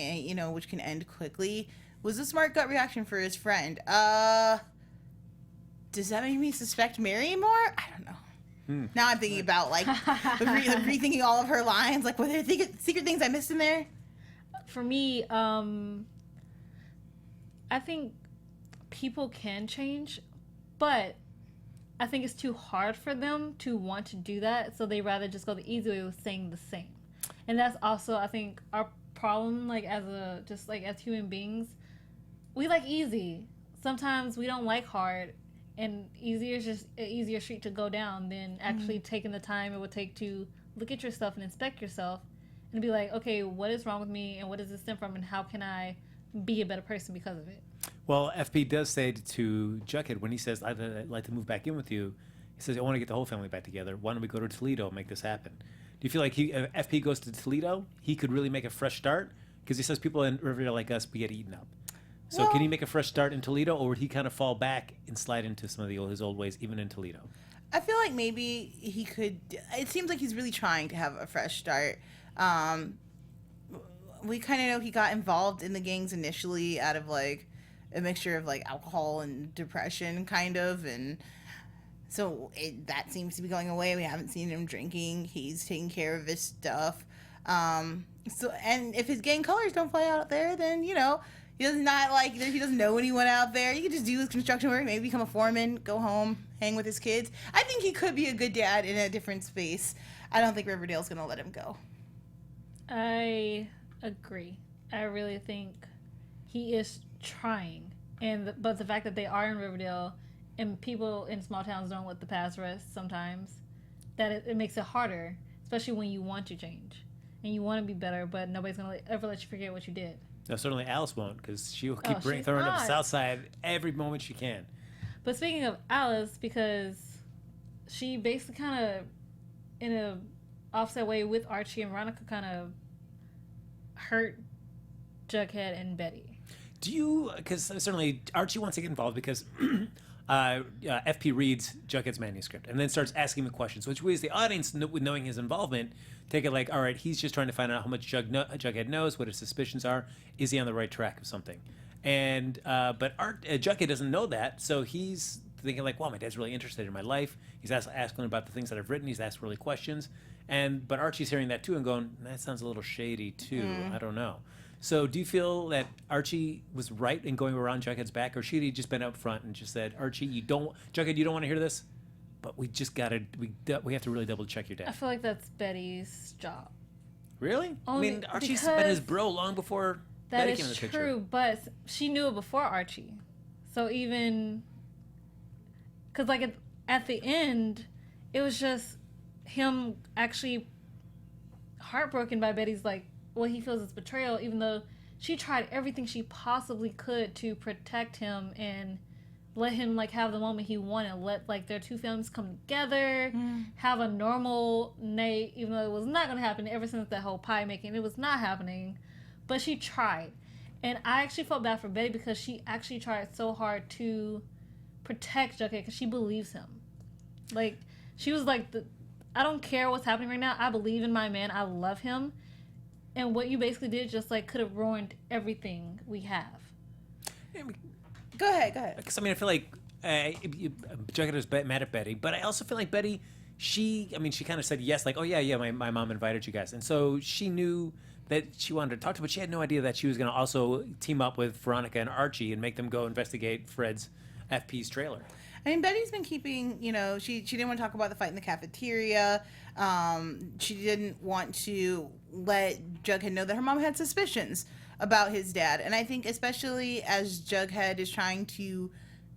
which can end quickly, was a smart gut reaction for his friend. Does that make me suspect Mary more? I don't know. Now I'm thinking about, like, rethinking all of her lines. Like, were there secret things I missed in there? For me, I think people can change, but I think it's too hard for them to want to do that, so they rather just go the easy way with staying the same. And that's also, I think, our problem, like, as human beings. We like easy. Sometimes we don't like hard, and easier is just an easier street to go down than actually taking the time it would take to look at yourself and inspect yourself and be like, okay, what is wrong with me, and what does this stem from, and how can I be a better person because of it? Well, FP does say to Jughead, when he says, I'd like to move back in with you, he says, I want to get the whole family back together. Why don't we go to Toledo and make this happen? Do you feel like if FP goes to Toledo, he could really make a fresh start? Because he says people in Riverdale like us, we get eaten up. So can he make a fresh start in Toledo, or would he kind of fall back and slide into some of his old ways, even in Toledo? I feel like maybe he could. It seems like he's really trying to have a fresh start. We kind of know he got involved in the gangs initially out of, like, a mixture of, like, alcohol and depression, kind of, and So that seems to be going away. We haven't seen him drinking. He's taking care of his stuff. And if his gang colors don't fly out there, then, he doesn't know anyone out there. He can just do his construction work, maybe become a foreman, go home, hang with his kids. I think he could be a good dad in a different space. I don't think Riverdale's going to let him go. I agree. I really think he is trying. But the fact that they are in Riverdale and people in small towns don't let the past rest sometimes, that it makes it harder, especially when you want to change and you want to be better, but nobody's going to ever let you forget what you did. No, certainly Alice won't, because she'll keep throwing up the South Side every moment she can. But speaking of Alice, because she basically kind of, in a offset way with Archie and Veronica, kind of hurt Jughead and Betty. Do you, because certainly Archie wants to get involved because FP reads Jughead's manuscript and then starts asking him questions, which we as the audience, with knowing his involvement, take it like, all right, he's just trying to find out how much Jughead knows, what his suspicions are, is he on the right track of something? And but Jughead doesn't know that, so he's thinking like, wow, my dad's really interested in my life. He's asking about the things that I've written. He's asked really questions, but Archie's hearing that too and going, that sounds a little shady too. I don't know. So do you feel that Archie was right in going around Jughead's back, or should he just been up front and just said, Archie, Jughead, you don't want to hear this, but we have to really double check your dad. I feel like that's Betty's job. Really? Archie's been his bro long before Betty came in the picture. That is true, but she knew it before Archie. So even, because like at the end, it was just him actually heartbroken by Betty's like, what he feels is betrayal, even though she tried everything she possibly could to protect him and let him like have the moment he wanted, let like their two families come together, have a normal night, even though it was not going to happen ever since that whole pie making. It was not happening, but she tried. And I actually felt bad for Betty because she actually tried so hard to protect Jughead because she believes him. Like, she was like, I don't care what's happening right now. I believe in my man. I love him. And what you basically did just like could have ruined everything we have. Go ahead. Because I feel like Jughead was mad at Betty, but I also feel like Betty, she kind of said yes, like, oh yeah, my mom invited you guys, and so she knew that she wanted to talk to, but she had no idea that she was going to also team up with Veronica and Archie and make them go investigate Fred's FP's trailer. Betty's been keeping, she didn't want to talk about the fight in the cafeteria. She didn't want to let Jughead know that her mom had suspicions about his dad. And I think especially as Jughead is trying to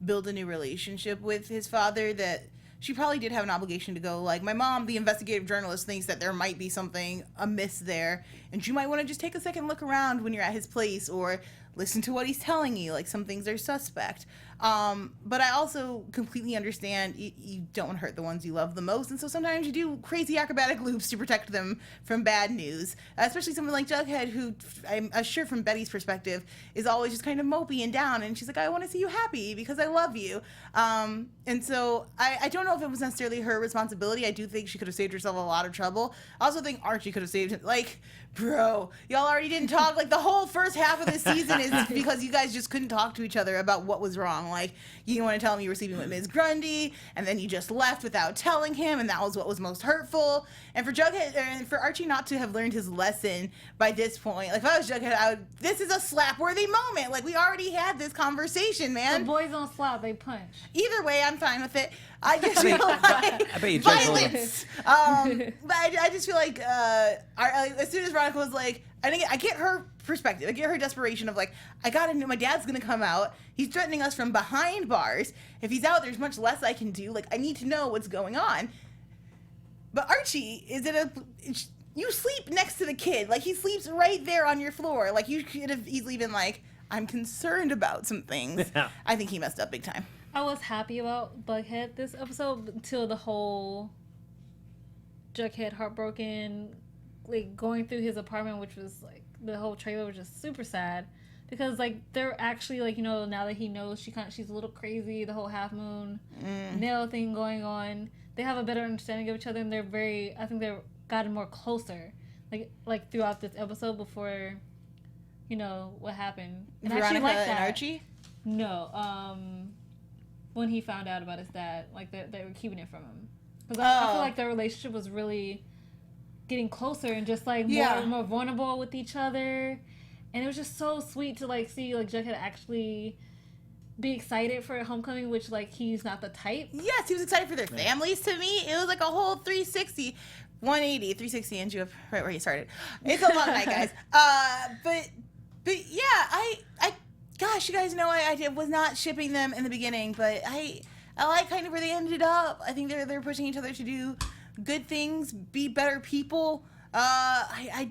build a new relationship with his father, that she probably did have an obligation to go, like, my mom, the investigative journalist, thinks that there might be something amiss there, and you might want to just take a second look around when you're at his place, or listen to what he's telling you, like, some things are suspect. But I also completely understand you don't want to hurt the ones you love the most, and so sometimes you do crazy acrobatic loops to protect them from bad news, especially someone like Jughead, who I'm sure from Betty's perspective is always just kind of mopey and down, and she's like, I want to see you happy because I love you. And so I don't know if it was necessarily her responsibility. I do think she could have saved herself a lot of trouble. I also think Archie could have saved him. Like, bro, y'all already didn't talk. Like, the whole first half of this season is because you guys just couldn't talk to each other about what was wrong. Like, you didn't want to tell him you were sleeping with Ms. Grundy, and then you just left without telling him, and that was what was most hurtful. And for Jughead, and for Archie not to have learned his lesson by this point, like, if I was Jughead, this is a slap-worthy moment. Like, we already had this conversation, man. The boys don't slap, they punch. Either way, I'm fine with it. I just feel like violence. But I just feel like as soon as Veronica was like, I get her perspective. I get her desperation of like, I gotta know my dad's gonna come out. He's threatening us from behind bars. If he's out, there's much less I can do. Like, I need to know what's going on. But Archie is you sleep next to the kid. Like, he sleeps right there on your floor. Like, you could have easily been like, I'm concerned about some things. Yeah. I think he messed up big time. I was happy about Bughead this episode until the whole Jughead heartbroken, like, going through his apartment, which was like, the whole trailer was just super sad because like they're actually like, now that he knows she's a little crazy, the whole half moon nail thing going on, they have a better understanding of each other, and I think they've gotten more closer like throughout this episode before what happened. And Veronica I actually like and that. Archie? No, when he found out about his dad, like they were keeping it from him. Because I feel like their relationship was really getting closer and just like more and more vulnerable with each other. And it was just so sweet to like see like Jughead actually be excited for homecoming, which like he's not the type. Yes, he was excited for their families. To me, it was like a whole 360, 180, 360, and you have right where you started. It's a long night, guys. But yeah, I gosh, you guys know I was not shipping them in the beginning, but I like kind of where they ended up. I think they're pushing each other to do good things, be better people. I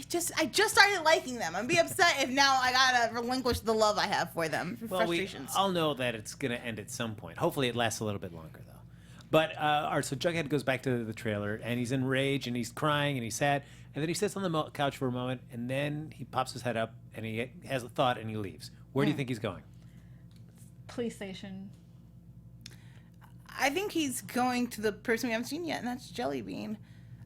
just started liking them. I'm be upset if now I gotta relinquish the love I have for them. Well, Frustrations. I'll know that it's gonna end at some point. Hopefully, it lasts a little bit longer though. But all right, so Jughead goes back to the trailer and he's enraged and he's crying and he's sad, and then he sits on the couch for a moment and then he pops his head up and he has a thought and he leaves. Where do you think he's going? Police station. I think he's going to the person we haven't seen yet, and that's Jellybean.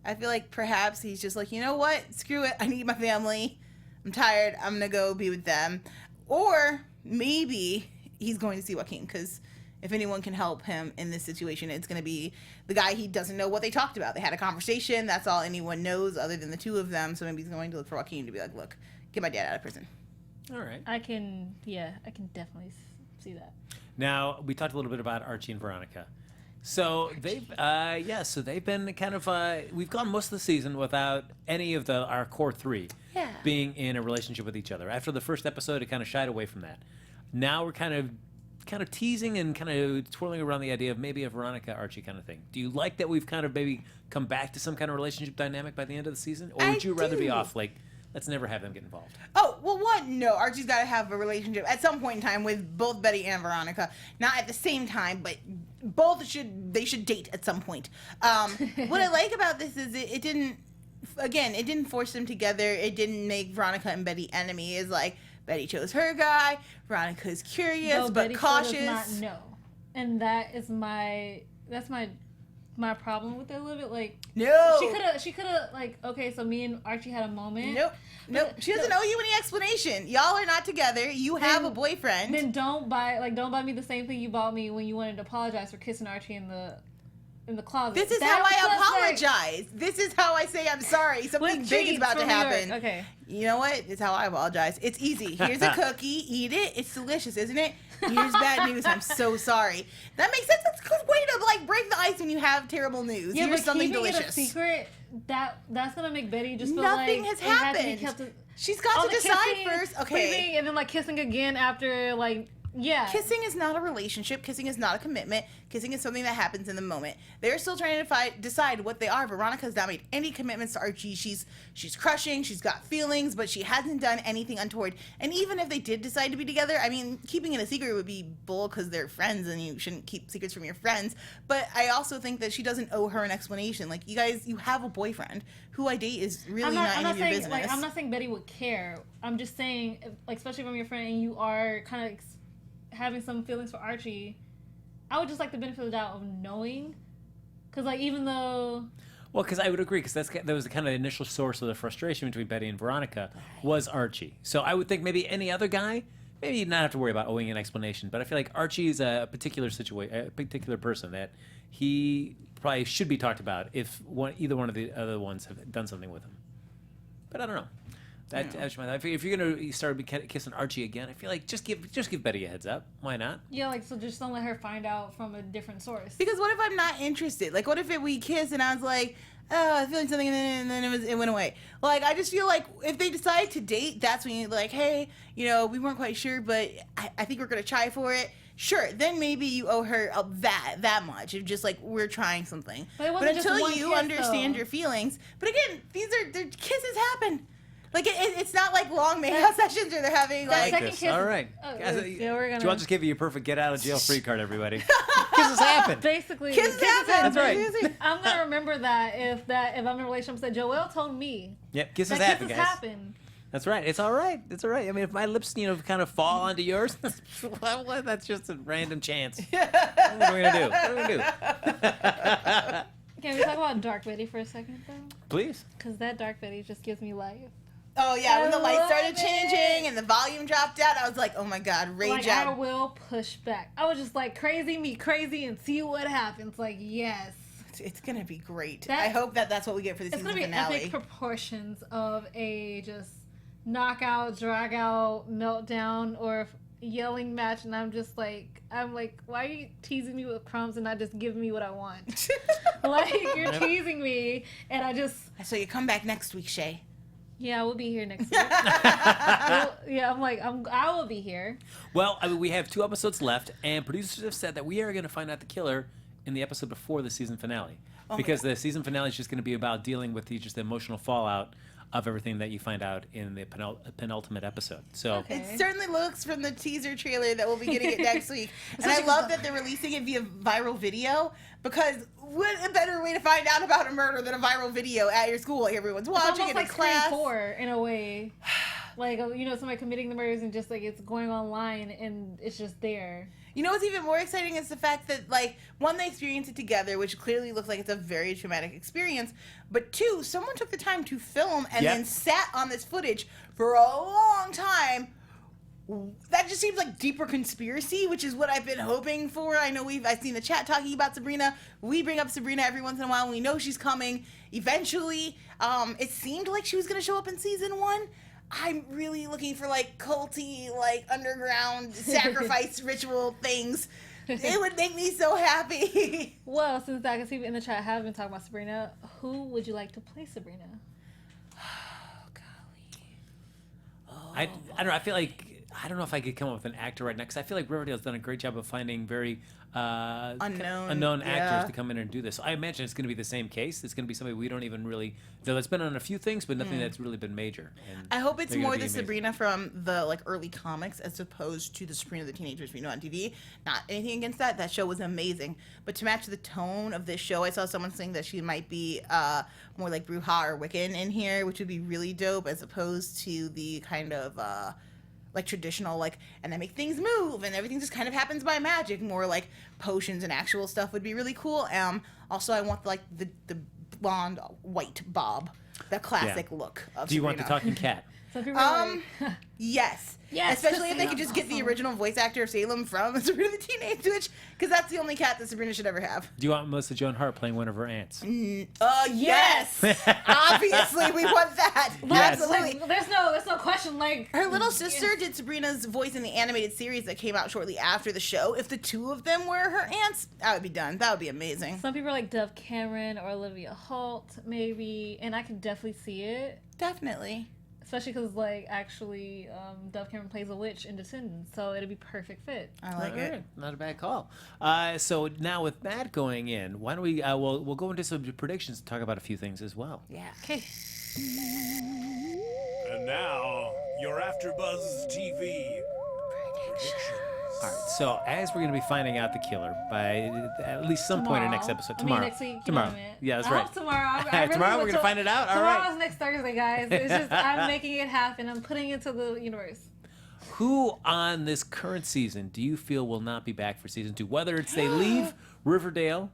I feel like perhaps he's just like, you know what? Screw it. I need my family. I'm tired. I'm going to go be with them. Or maybe he's going to see Joaquin, because if anyone can help him in this situation, it's going to be the guy he doesn't know what they talked about. They had a conversation. That's all anyone knows other than the two of them. So maybe he's going to look for Joaquin to be like, look, get my dad out of prison. All right. I can definitely see that. Now, we talked a little bit about Archie and Veronica. So they've been kind of we've gone most of the season without any of our core three being in a relationship with each other. After the first episode, it kind of shied away from that. Now we're kind of teasing and kind of twirling around the idea of maybe a Veronica Archie kind of thing. Do you like that we've kind of maybe come back to some kind of relationship dynamic by the end of the season, or would you rather be off like? Let's never have them get involved. Oh, well, no. Archie's got to have a relationship at some point in time with both Betty and Veronica. Not at the same time, but they should date at some point. What I like about this is it didn't force them together. It didn't make Veronica and Betty enemies. It's like Betty chose her guy. Veronica's curious but Betty cautious. Still does not know. And that's my problem with it a little bit. Like, no, she could have like, okay, so me and Archie had a moment. Nope. She doesn't owe you any explanation. Y'all are not together. You have a boyfriend. Then don't buy me the same thing you bought me when you wanted to apologize for kissing Archie in the closet. This is how I apologize. This is how I say I'm sorry. Something big is about to happen. Okay. You know what? It's how I apologize. It's easy. Here's a cookie. Eat it. It's delicious, isn't it? Here's bad news. I'm so sorry. That makes sense. That's a good way to like break the ice when you have terrible news. Yeah, Here's but something keeping delicious. it a secret, that's gonna make Betty just feel Nothing like has happened. She's got to decide first. Okay. Sleeping, and then like kissing again after like. Yeah. Kissing is not a relationship. Kissing is not a commitment. Kissing is something that happens in the moment. They're still trying to decide what they are. Veronica's not made any commitments to Archie. She's crushing. She's got feelings, but she hasn't done anything untoward. And even if they did decide to be together, I mean, keeping it a secret would be bull because they're friends and you shouldn't keep secrets from your friends. But I also think that she doesn't owe her an explanation. Like, you guys, you have a boyfriend. Who I date is really not any of your business. Like, I'm not saying Betty would care. I'm just saying, like, especially from your friend and you are kind of having some feelings for Archie, I would just like the benefit of the doubt of knowing, because like even though, well, because I would agree, because that was the kind of initial source of the frustration between Betty and Veronica was Archie. So I would think maybe any other guy, maybe you'd not have to worry about owing an explanation. But I feel like Archie is a particular particular person that he probably should be talked about if either one of the other ones have done something with him. But I don't know. If you're gonna start kissing Archie again, I feel like just give Betty a heads up. Why not? Yeah, like, so just don't let her find out from a different source. Because what if I'm not interested? Like, what if we kiss and I was like, oh, I'm feeling something, and then it went away. Like, I just feel like if they decide to date, that's when you're like, hey, we weren't quite sure, but I think we're gonna try for it. Sure, then maybe you owe her that much. It's just like we're trying something. But until you understand your feelings. But again, their kisses happen. Like, it's not like long make-out sessions where they're having, like... Second kiss. All right. Joelle just gave you your perfect get-out-of-jail-free card, everybody. Kisses happen. Basically. Kisses happen. That's right. I'm going to remember that if I'm in a relationship that Joelle told me. Yep, kisses happen, guys. Happen. That's right. It's all right. It's all right. I mean, if my lips, kind of fall onto yours, well, that's just a random chance. What are we going to do? Can we talk about Dark Betty for a second, though? Please. Because that Dark Betty just gives me life. Oh yeah, when the lights started love changing it. and the volume dropped out, I was like, oh my god, rage Like, I out. will push back. I was just like, crazy me crazy and see what happens. Like, yes. It's gonna be great. That- I hope that's what we get for the It's season gonna be finale. epic proportions of a just knockout, drag out, meltdown, or yelling match, and I'm like, why are you teasing me with crumbs and not just giving me what I want? Like, you're teasing me, and I just So you come back next week, Chae. yeah, we'll be here next week. Yeah, I will be here. Well, I mean, we have 2 episodes left, and producers have said that we are going to find out the killer in the episode before the season finale, because the season finale is just going to be about dealing with the emotional fallout of everything that you find out in the penultimate episode. So Okay. It certainly looks from the teaser trailer that we'll be getting it next week. And I Especially love that they're releasing it via viral video, because what a better way to find out about a murder than a viral video at your school? Like everyone's It's watching almost it like in class. Scream 4 in a way. Like, you know, somebody committing the murders and just like it's going online and it's just there. You know what's even more exciting is the fact that, like, one, they experience it together, which clearly looks like it's a very traumatic experience, but 2, someone took the time to film and Yep. then sat on this footage for a long time. That just seems like deeper conspiracy, which is what I've been hoping for. I know I've seen the chat talking about Sabrina. We bring up Sabrina every once in a while, and we know she's coming eventually. It seemed like she was going to show up in season 1. I'm really looking for, like, culty, like, underground sacrifice ritual things. It would make me so happy. Well, since I can see in the chat have been talking about Sabrina, who would you like to play Sabrina? I don't know. I feel like I don't know if I could come up with an actor right now, because I feel like Riverdale's done a great job of finding very unknown yeah. actors to come in and do this. So I imagine it's going to be the same case. It's going to be somebody we don't even really know, that's been on a few things, but nothing that's really been major. And I hope it's they're gonna more be the amazing. Sabrina from the, like, early comics as opposed to the Sabrina the Teenagers we know on TV. Not anything against that. That show was amazing. But to match the tone of this show, I saw someone saying that she might be more like Bruja or Wiccan in here, which would be really dope, as opposed to the kind of like traditional, like, and they make things move and everything just kind of happens by magic. More like potions and actual stuff would be really cool. Also, I want like the blonde white bob, the classic look of Do you want the Sabrina. talking cat? Some people are like, Yes. Yes, Especially if they Salem. could just get the original voice actor of Salem from Sabrina the Teenage Witch, because that's the only cat that Sabrina should ever have. Do you want Melissa Joan Hart playing one of her aunts? Yes. Obviously, we want that. Yes. Absolutely. like, there's no question. Like, Her little sister did Sabrina's voice in the animated series that came out shortly after the show. If the 2 of them were her aunts, I would be done. That would be amazing. some people are like Dove Cameron or Olivia Holt, maybe, and I can definitely see it. Definitely. Especially because, like, actually, Dove Cameron plays a witch in Descendants, so it'd be perfect fit. I like All it. right, not a bad call. So now with that going in, why don't we? We'll go into some predictions and talk about a few things as well. Yeah. Okay. And now, your AfterBuzz TV predictions. All right. So as we're going to be finding out the killer by at least some point in next episode tomorrow. next week. Tomorrow. You know what I mean? Yeah, that's I right. hope tomorrow. I really Tomorrow want we're gonna find it out? All right. Tomorrow's next Thursday, guys. It's just I'm making it happen. I'm putting it to the universe. Who on this current season do you feel will not be back for season 2? Whether it's they leave Riverdale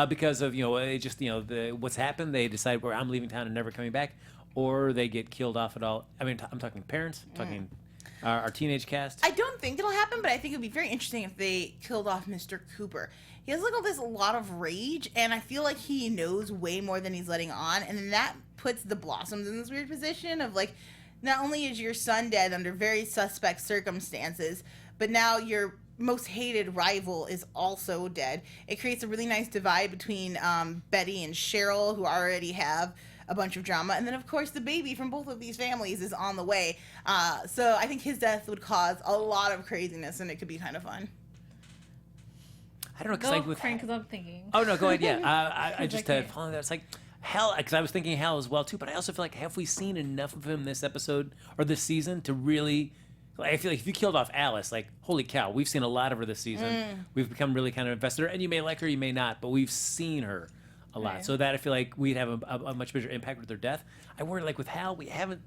because of what's happened, they decide I'm leaving town and never coming back, or they get killed off at all. I mean, I'm talking parents, I'm talking our teenage cast. I don't think it'll happen, but I think it would be very interesting if they killed off Mr. Cooper. He has like a lot of rage, and I feel like he knows way more than he's letting on, and then that puts the Blossoms in this weird position of like, not only is your son dead under very suspect circumstances, but now your most hated rival is also dead. It creates a really nice divide between Betty and Cheryl, who already have a bunch of drama, and then of course the baby from both of these families is on the way. So I think his death would cause a lot of craziness, and it could be kind of fun. I don't know, because Go, like with Frank, because I'm thinking. Oh no, go ahead. Yeah, I just Okay. following that. It's like Hal, because I was thinking Hal as well too. But I also feel like, have we seen enough of him this episode or this season to really? I feel like if you killed off Alice, like holy cow, we've seen a lot of her this season. We've become really kind of invested in her, and you may like her, you may not, but we've seen her a lot. Right. So that I feel like we'd have a much bigger impact with her death. I worry like with Hal, we haven't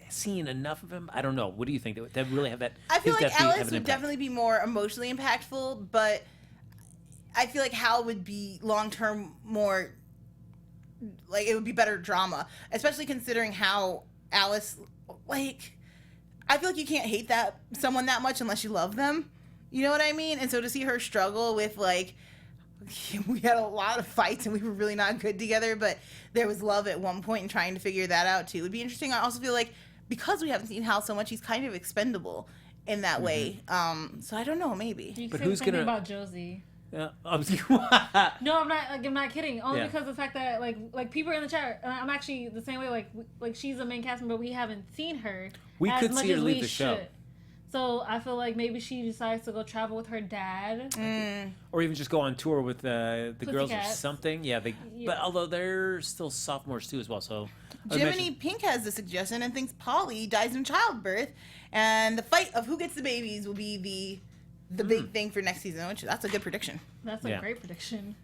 seen enough of him. I don't know. What do you think? That really have that? I feel his like death have Alice an would impact? definitely be more emotionally impactful, but I feel like Hal would be long-term more, like, it would be better drama, especially considering how Alice, like, I feel like you can't hate someone that much unless you love them. You know what I mean? And so to see her struggle with, like, we had a lot of fights and we were really not good together, but there was love at one point and trying to figure that out too would be interesting. I also feel like because we haven't seen Hal so much, he's kind of expendable in that way. So I don't know, maybe. But who's gonna about Josie? Yeah. No, I'm not kidding. Only because of the fact that like people in the chat, I'm actually the same way. Like she's a main cast member, but we haven't seen her. We as could much see her as leave we the show. should. So I feel like maybe she decides to go travel with her dad, or even just go on tour with the girls or something. Yeah, but although they're still sophomores too as well. So Jiminy Pink has the suggestion and thinks Polly dies in childbirth, and the fight of who gets the babies will be the big thing for next season. Which that's a good prediction. That's a great prediction.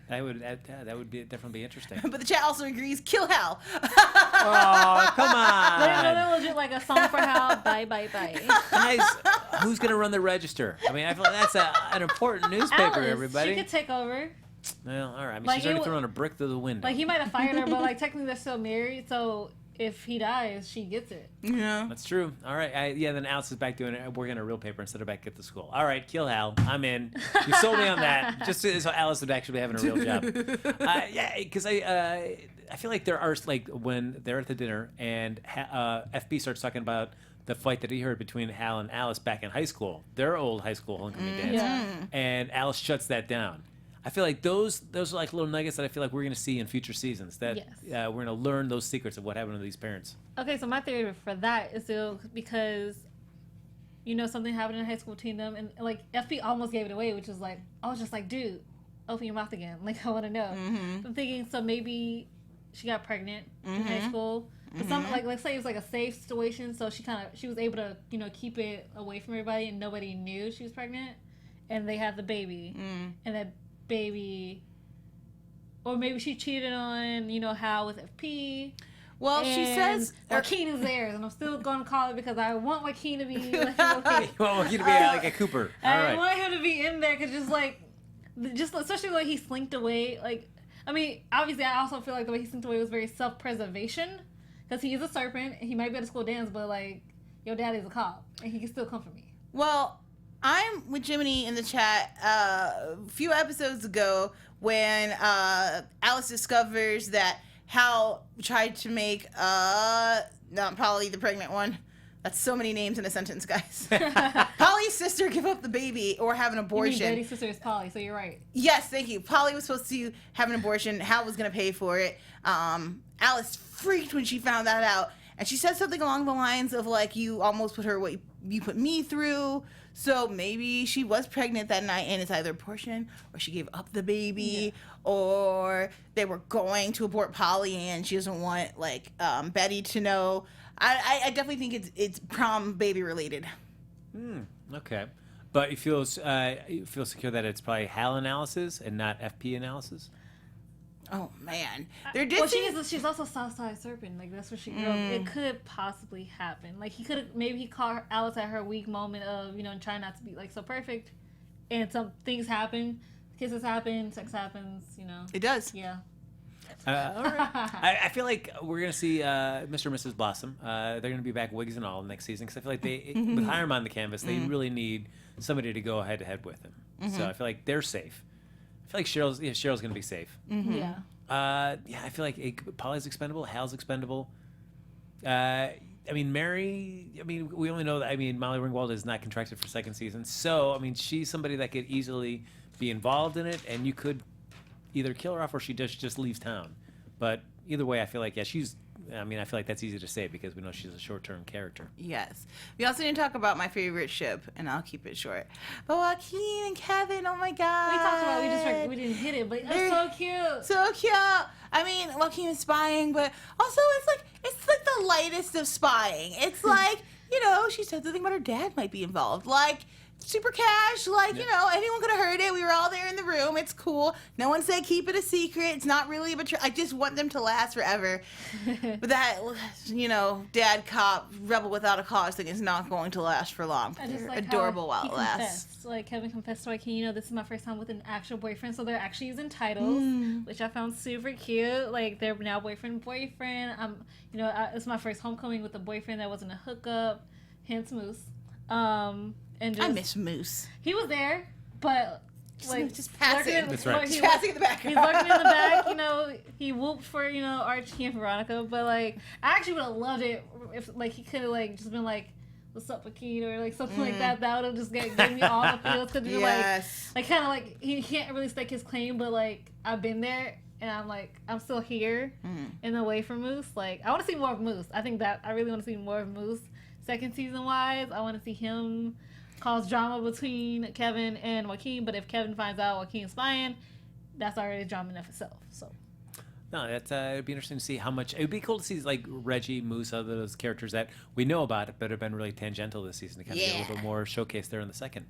That would definitely be interesting. But the chat also agrees, kill Hal. Oh, come on. They're legit like a song for Hal. Bye, bye, bye. Guys, who's going to run the register? I mean, I feel like that's an important newspaper, Alice, everybody. She could take over. Well, all right. I mean, like she's already thrown a brick through the window. Like, he might have fired her, but, like, technically they're still married, so if he dies, she gets it. Yeah. That's true. All right. Then Alice is back doing it, working on a real paper instead of back at the school. All right, kill Hal. I'm in. You sold me on that. Just so Alice would actually be having a real job. Because I feel like there are, like, when they're at the dinner and FB starts talking about the fight that he heard between Hal and Alice back in high school, their old high school homecoming dance. Yeah. And Alice shuts that down. I feel like those are like little nuggets that I feel like we're going to see in future seasons. That we're going to learn those secrets of what happened to these parents. Okay, so my theory for that is still because, something happened in high school between them, and like FP almost gave it away, which is like, I was just like, dude, open your mouth again. Like, I want to know. I'm thinking, so maybe she got pregnant in high school. But some, like, let's say it was like a safe situation, so she was able to, keep it away from everybody, and nobody knew she was pregnant, and they had the baby, and that baby, or maybe she cheated on Hal with FP. Well, she says Joaquin is theirs, and I'm still going to call it because I want Joaquin to be like You want Joaquin to be like a Cooper. All right. I want him to be in there because just especially the way he slinked away. Like, I mean, obviously, I also feel like the way he slinked away was very self-preservation because he is a serpent and he might be at a school dance, but like, your daddy's a cop and he can still come for me. Well, I'm with Jiminy in the chat a few episodes ago when Alice discovers that Hal tried to make not Polly, the pregnant one. That's so many names in a sentence, guys. Polly's sister give up the baby or have an abortion. You mean Daddy's sister is Polly, so you're right. Yes, thank you. Polly was supposed to have an abortion. Hal was going to pay for it. Alice freaked when she found that out. And she said something along the lines of, like, you almost put her what you put me through. So maybe she was pregnant that night and it's either abortion or she gave up the baby or they were going to abort Polly and she doesn't want, like, Betty to know. I definitely think it's prom baby related. Okay. But you feel secure that it's probably Hal analysis and not FP analysis? Oh man, she's also Southside Serpent. Like that's where she grew up. It could possibly happen. Like he caught Alice at her weak moment of trying not to be like so perfect, and some things happen, kisses happen, sex happens. It does. Yeah. All right. I feel like we're gonna see Mr. and Mrs. Blossom. They're gonna be back wigs and all next season because I feel like with Hyrum on the canvas, they really need somebody to go head to head with them. So I feel like they're safe. I feel like Cheryl's gonna be safe. Yeah. I feel like Polly's expendable, Hal's expendable. I mean, Mary. I mean, we only know that. I mean, Molly Ringwald is not contracted for second season, so I mean, she's somebody that could easily be involved in it, and you could either kill her off or she just leaves town. But either way, I feel like she's. I mean, I feel like that's easy to say because we know she's a short-term character. Yes. We also didn't talk about my favorite ship, and I'll keep it short. But Joaquin and Kevin, oh my God. We talked about it, we didn't hit it, but it's so cute. So cute. I mean, Joaquin is spying, but also it's like the lightest of spying. It's like, she said something about her dad might be involved. Like, super cash, like, you know, anyone could have heard it. We were all there in the room. It's cool. No one said keep it a secret. It's not really a betrayal. I just want them to last forever. But that, you know, dad cop, rebel without a cause thing is not going to last for long. I just They're like adorable how while he it lasts. confessed. Like, Kevin confessed to Joaquin, you know, this is my first time with an actual boyfriend, so they're actually using titles, which I found super cute. Like, they're now boyfriend. You know, it's my first homecoming with a boyfriend that wasn't a hookup, hence Moose. And just, I miss Moose. he was there, but like just passing. That's right. Just passing in the background. He's lurking in the back, you know. He whooped for, you know, Archie and Veronica, but like I actually would have loved it if like he could have like just been like, "What's up, Joaquin?" or like something like that. That would have just given me all the feels because you're like kind of like he can't really stake his claim, but like I've been there and I'm still here and away from Moose. Like I want to see more of Moose. I think that I really want to see more of Moose. Second season wise, I want to see him cause drama between Kevin and Joaquin, but if Kevin finds out Joaquin's spying, that's already drama enough itself. So No, that's it'd be interesting to see how much. It would be cool to see like Reggie, Moose, other those characters that we know about, but have been really tangential this season to kind of get a little bit more showcase there in the second.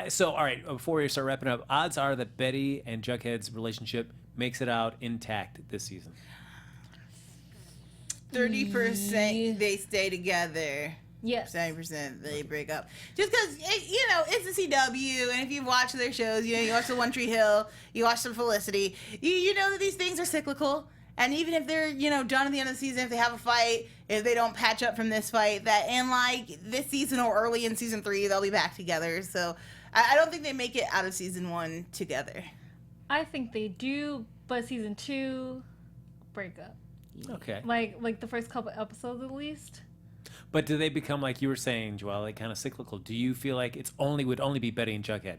So, all right, before we start wrapping up, odds are that Betty and Jughead's relationship makes it out intact this season. 30% they stay together. yes, 70% they break up. Just because, you know, it's the CW, and if you watch their shows, you know, you watch the One Tree Hill, you watch some Felicity, you know that these things are cyclical. And even if they're, you know, done at the end of the season, if they have a fight, if they don't patch up from this fight, that in like this season or early in season 3, they'll be back together. So I don't think they make it out of season 1 together. I think they do, but season 2 break up. Okay. Like the first couple episodes at least. But do they become, like you were saying, Joelle, like kind of cyclical? Do you feel like would only be Betty and Jughead?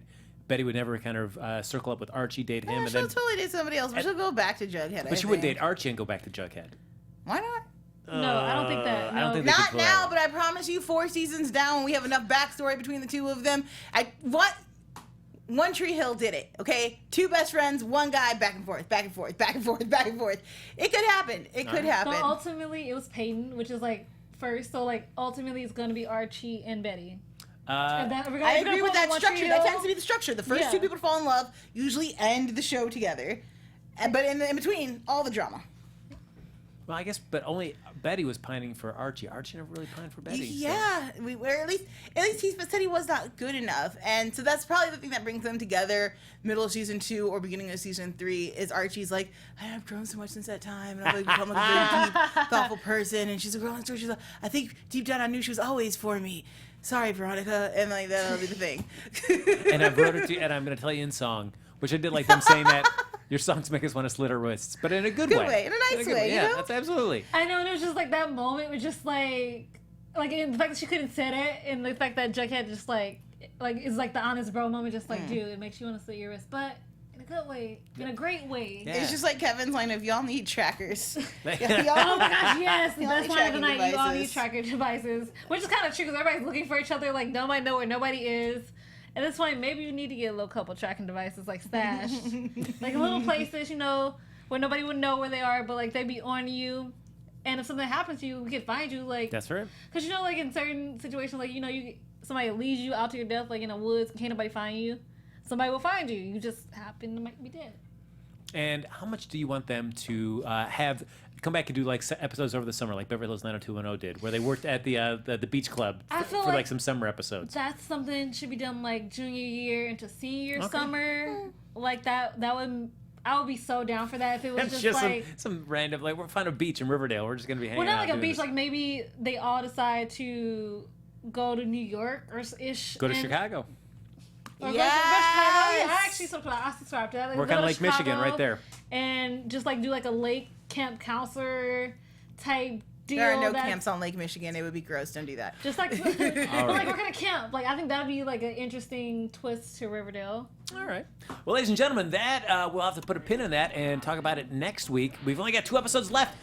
Betty would never kind of circle up with Archie, date him, and she'll then totally date somebody else, but she'll go back to Jughead. but she would date Archie and go back to Jughead. Why not? No, I don't think that. I don't No. think they Not could go now, that but I promise you 4 seasons down, we have enough backstory between the two of them. One Tree Hill did it, okay? 2 best friends, 1 guy, back and forth, back and forth, back and forth, back and forth. It could happen. It could happen. So ultimately, it was Peyton, which is like first. So like ultimately, it's going to be Archie and Betty. And then I agree with that structure. That tends to be the structure. The first 2 people to fall in love usually end the show together. But in between, all the drama. Well, I guess, but only Betty was pining for Archie. Archie never really pined for Betty. Yeah, or at least he said he was not good enough, and so that's probably the thing that brings them together. Middle of season 2 or beginning of season 3 is Archie's like, I've grown so much since that time, and I've like, become like a very deep, thoughtful person. And she's a girl in story. She's like, I think deep down I knew she was always for me. Sorry, Veronica, and like that'll be the thing. And I wrote it to you, and I'm going to tell you in song, which I did like them saying that your songs make us want to slit our wrists, but in a good way. In a nice way, you yeah, know? that's absolutely. I know, and it was just like that moment was just like in the fact that she couldn't say it, and the fact that Jughead just like is like the honest bro moment, just like dude, it makes you want to slit your wrist, but in a good way, in a great way. Yeah. It's just like Kevin's line of y'all need trackers. Oh my gosh, yes, the best line of the night. You all need devices. tracker devices, which is kind of true because everybody's looking for each other. Like nobody know where nobody is. At this point, maybe you need to get a little couple tracking devices like stashed, like little places, you know, where nobody would know where they are, but like they'd be on you. And if something happens to you, we could find you. Like That's right. because you know, like in certain situations, like you know, somebody leads you out to your death, like in the woods, can't nobody find you. Somebody will find you. You just happen to be dead. And how much do you want them to come back and do like episodes over the summer, like Beverly Hills 90210 did, where they worked at the beach club for like some summer episodes? That's something should be done like junior year into senior summer, like that. I would be so down for that if it was It's just like some random, like we'll find a beach in Riverdale. We're just gonna be hanging well, not out. like a doing beach. this. Like maybe they all decide to go to New York or ish. Go to Chicago. Or go to Chicago. I actually subscribe to that. Like, Work go on to Lake Michigan Chicago right there. and just like do like a lake camp counselor type deal. There are no camps on Lake Michigan. It would be gross. Don't do that. Just like, but like we're gonna camp. Like I think that'd be like an interesting twist to Riverdale. All right. Well, ladies and gentlemen, that we'll have to put a pin in that and talk about it next week. We've only got 2 episodes left.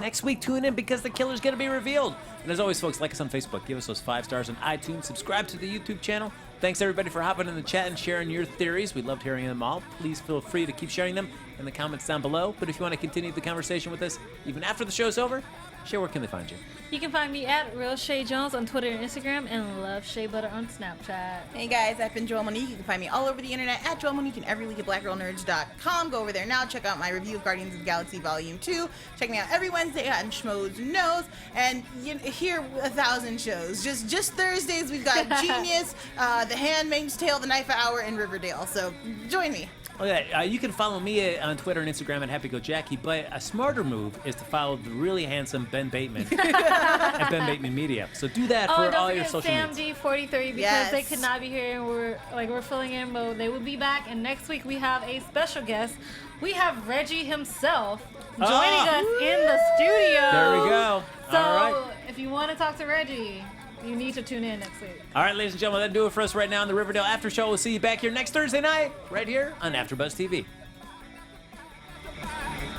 Next week, tune in because the killer's going to be revealed. And as always, folks, like us on Facebook. Give us those 5 stars on iTunes. Subscribe to the YouTube channel. Thanks, everybody, for hopping in the chat and sharing your theories. We loved hearing them all. Please feel free to keep sharing them in the comments down below. But if you want to continue the conversation with us even after the show's over, Chae, where can they find you? You can find me at Real Chae Jones on Twitter and Instagram, and Love Shea Butter on Snapchat. Hey guys, I've been Joelle Monique. You can find me all over the internet at Joelle Monique and every week at blackgirlnerds.com. Go over there now. Check out my review of Guardians of the Galaxy Volume 2. Check me out every Wednesday on Schmoes Knows. And hear 1,000 shows. Just Thursdays, we've got Genius, The Handmaid's Tale, The Knife Hour, and Riverdale. So join me. Okay, you can follow me on Twitter and Instagram at HappyGoJackie, but a smarter move is to follow the really handsome Ben Bateman at Ben Bateman Media. So do that for all your social Sam media. D43 because Yes. they could not be here, and we're filling in, but they will be back. And next week we have a special guest. We have Reggie himself joining us in the studio. There we go. So All right. if you want to talk to Reggie, you need to tune in next week. All right, ladies and gentlemen, that'll do it for us right now on the Riverdale After Show. We'll see you back here next Thursday night, right here on AfterBuzz TV.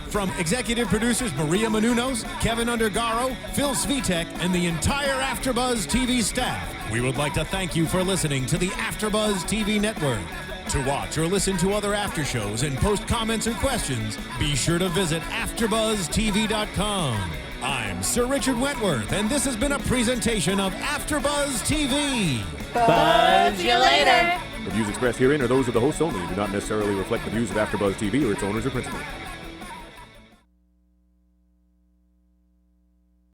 From executive producers Maria Menounos, Kevin Undergaro, Phil Svitek, and the entire AfterBuzz TV staff, we would like to thank you for listening to the AfterBuzz TV network. To watch or listen to other after shows and post comments or questions, be sure to visit AfterBuzzTV.com. I'm Sir Richard Wentworth, and this has been a presentation of AfterBuzz TV. Buzz you later. The views expressed herein are those of the hosts only and do not necessarily reflect the views of AfterBuzz TV or its owners or principals.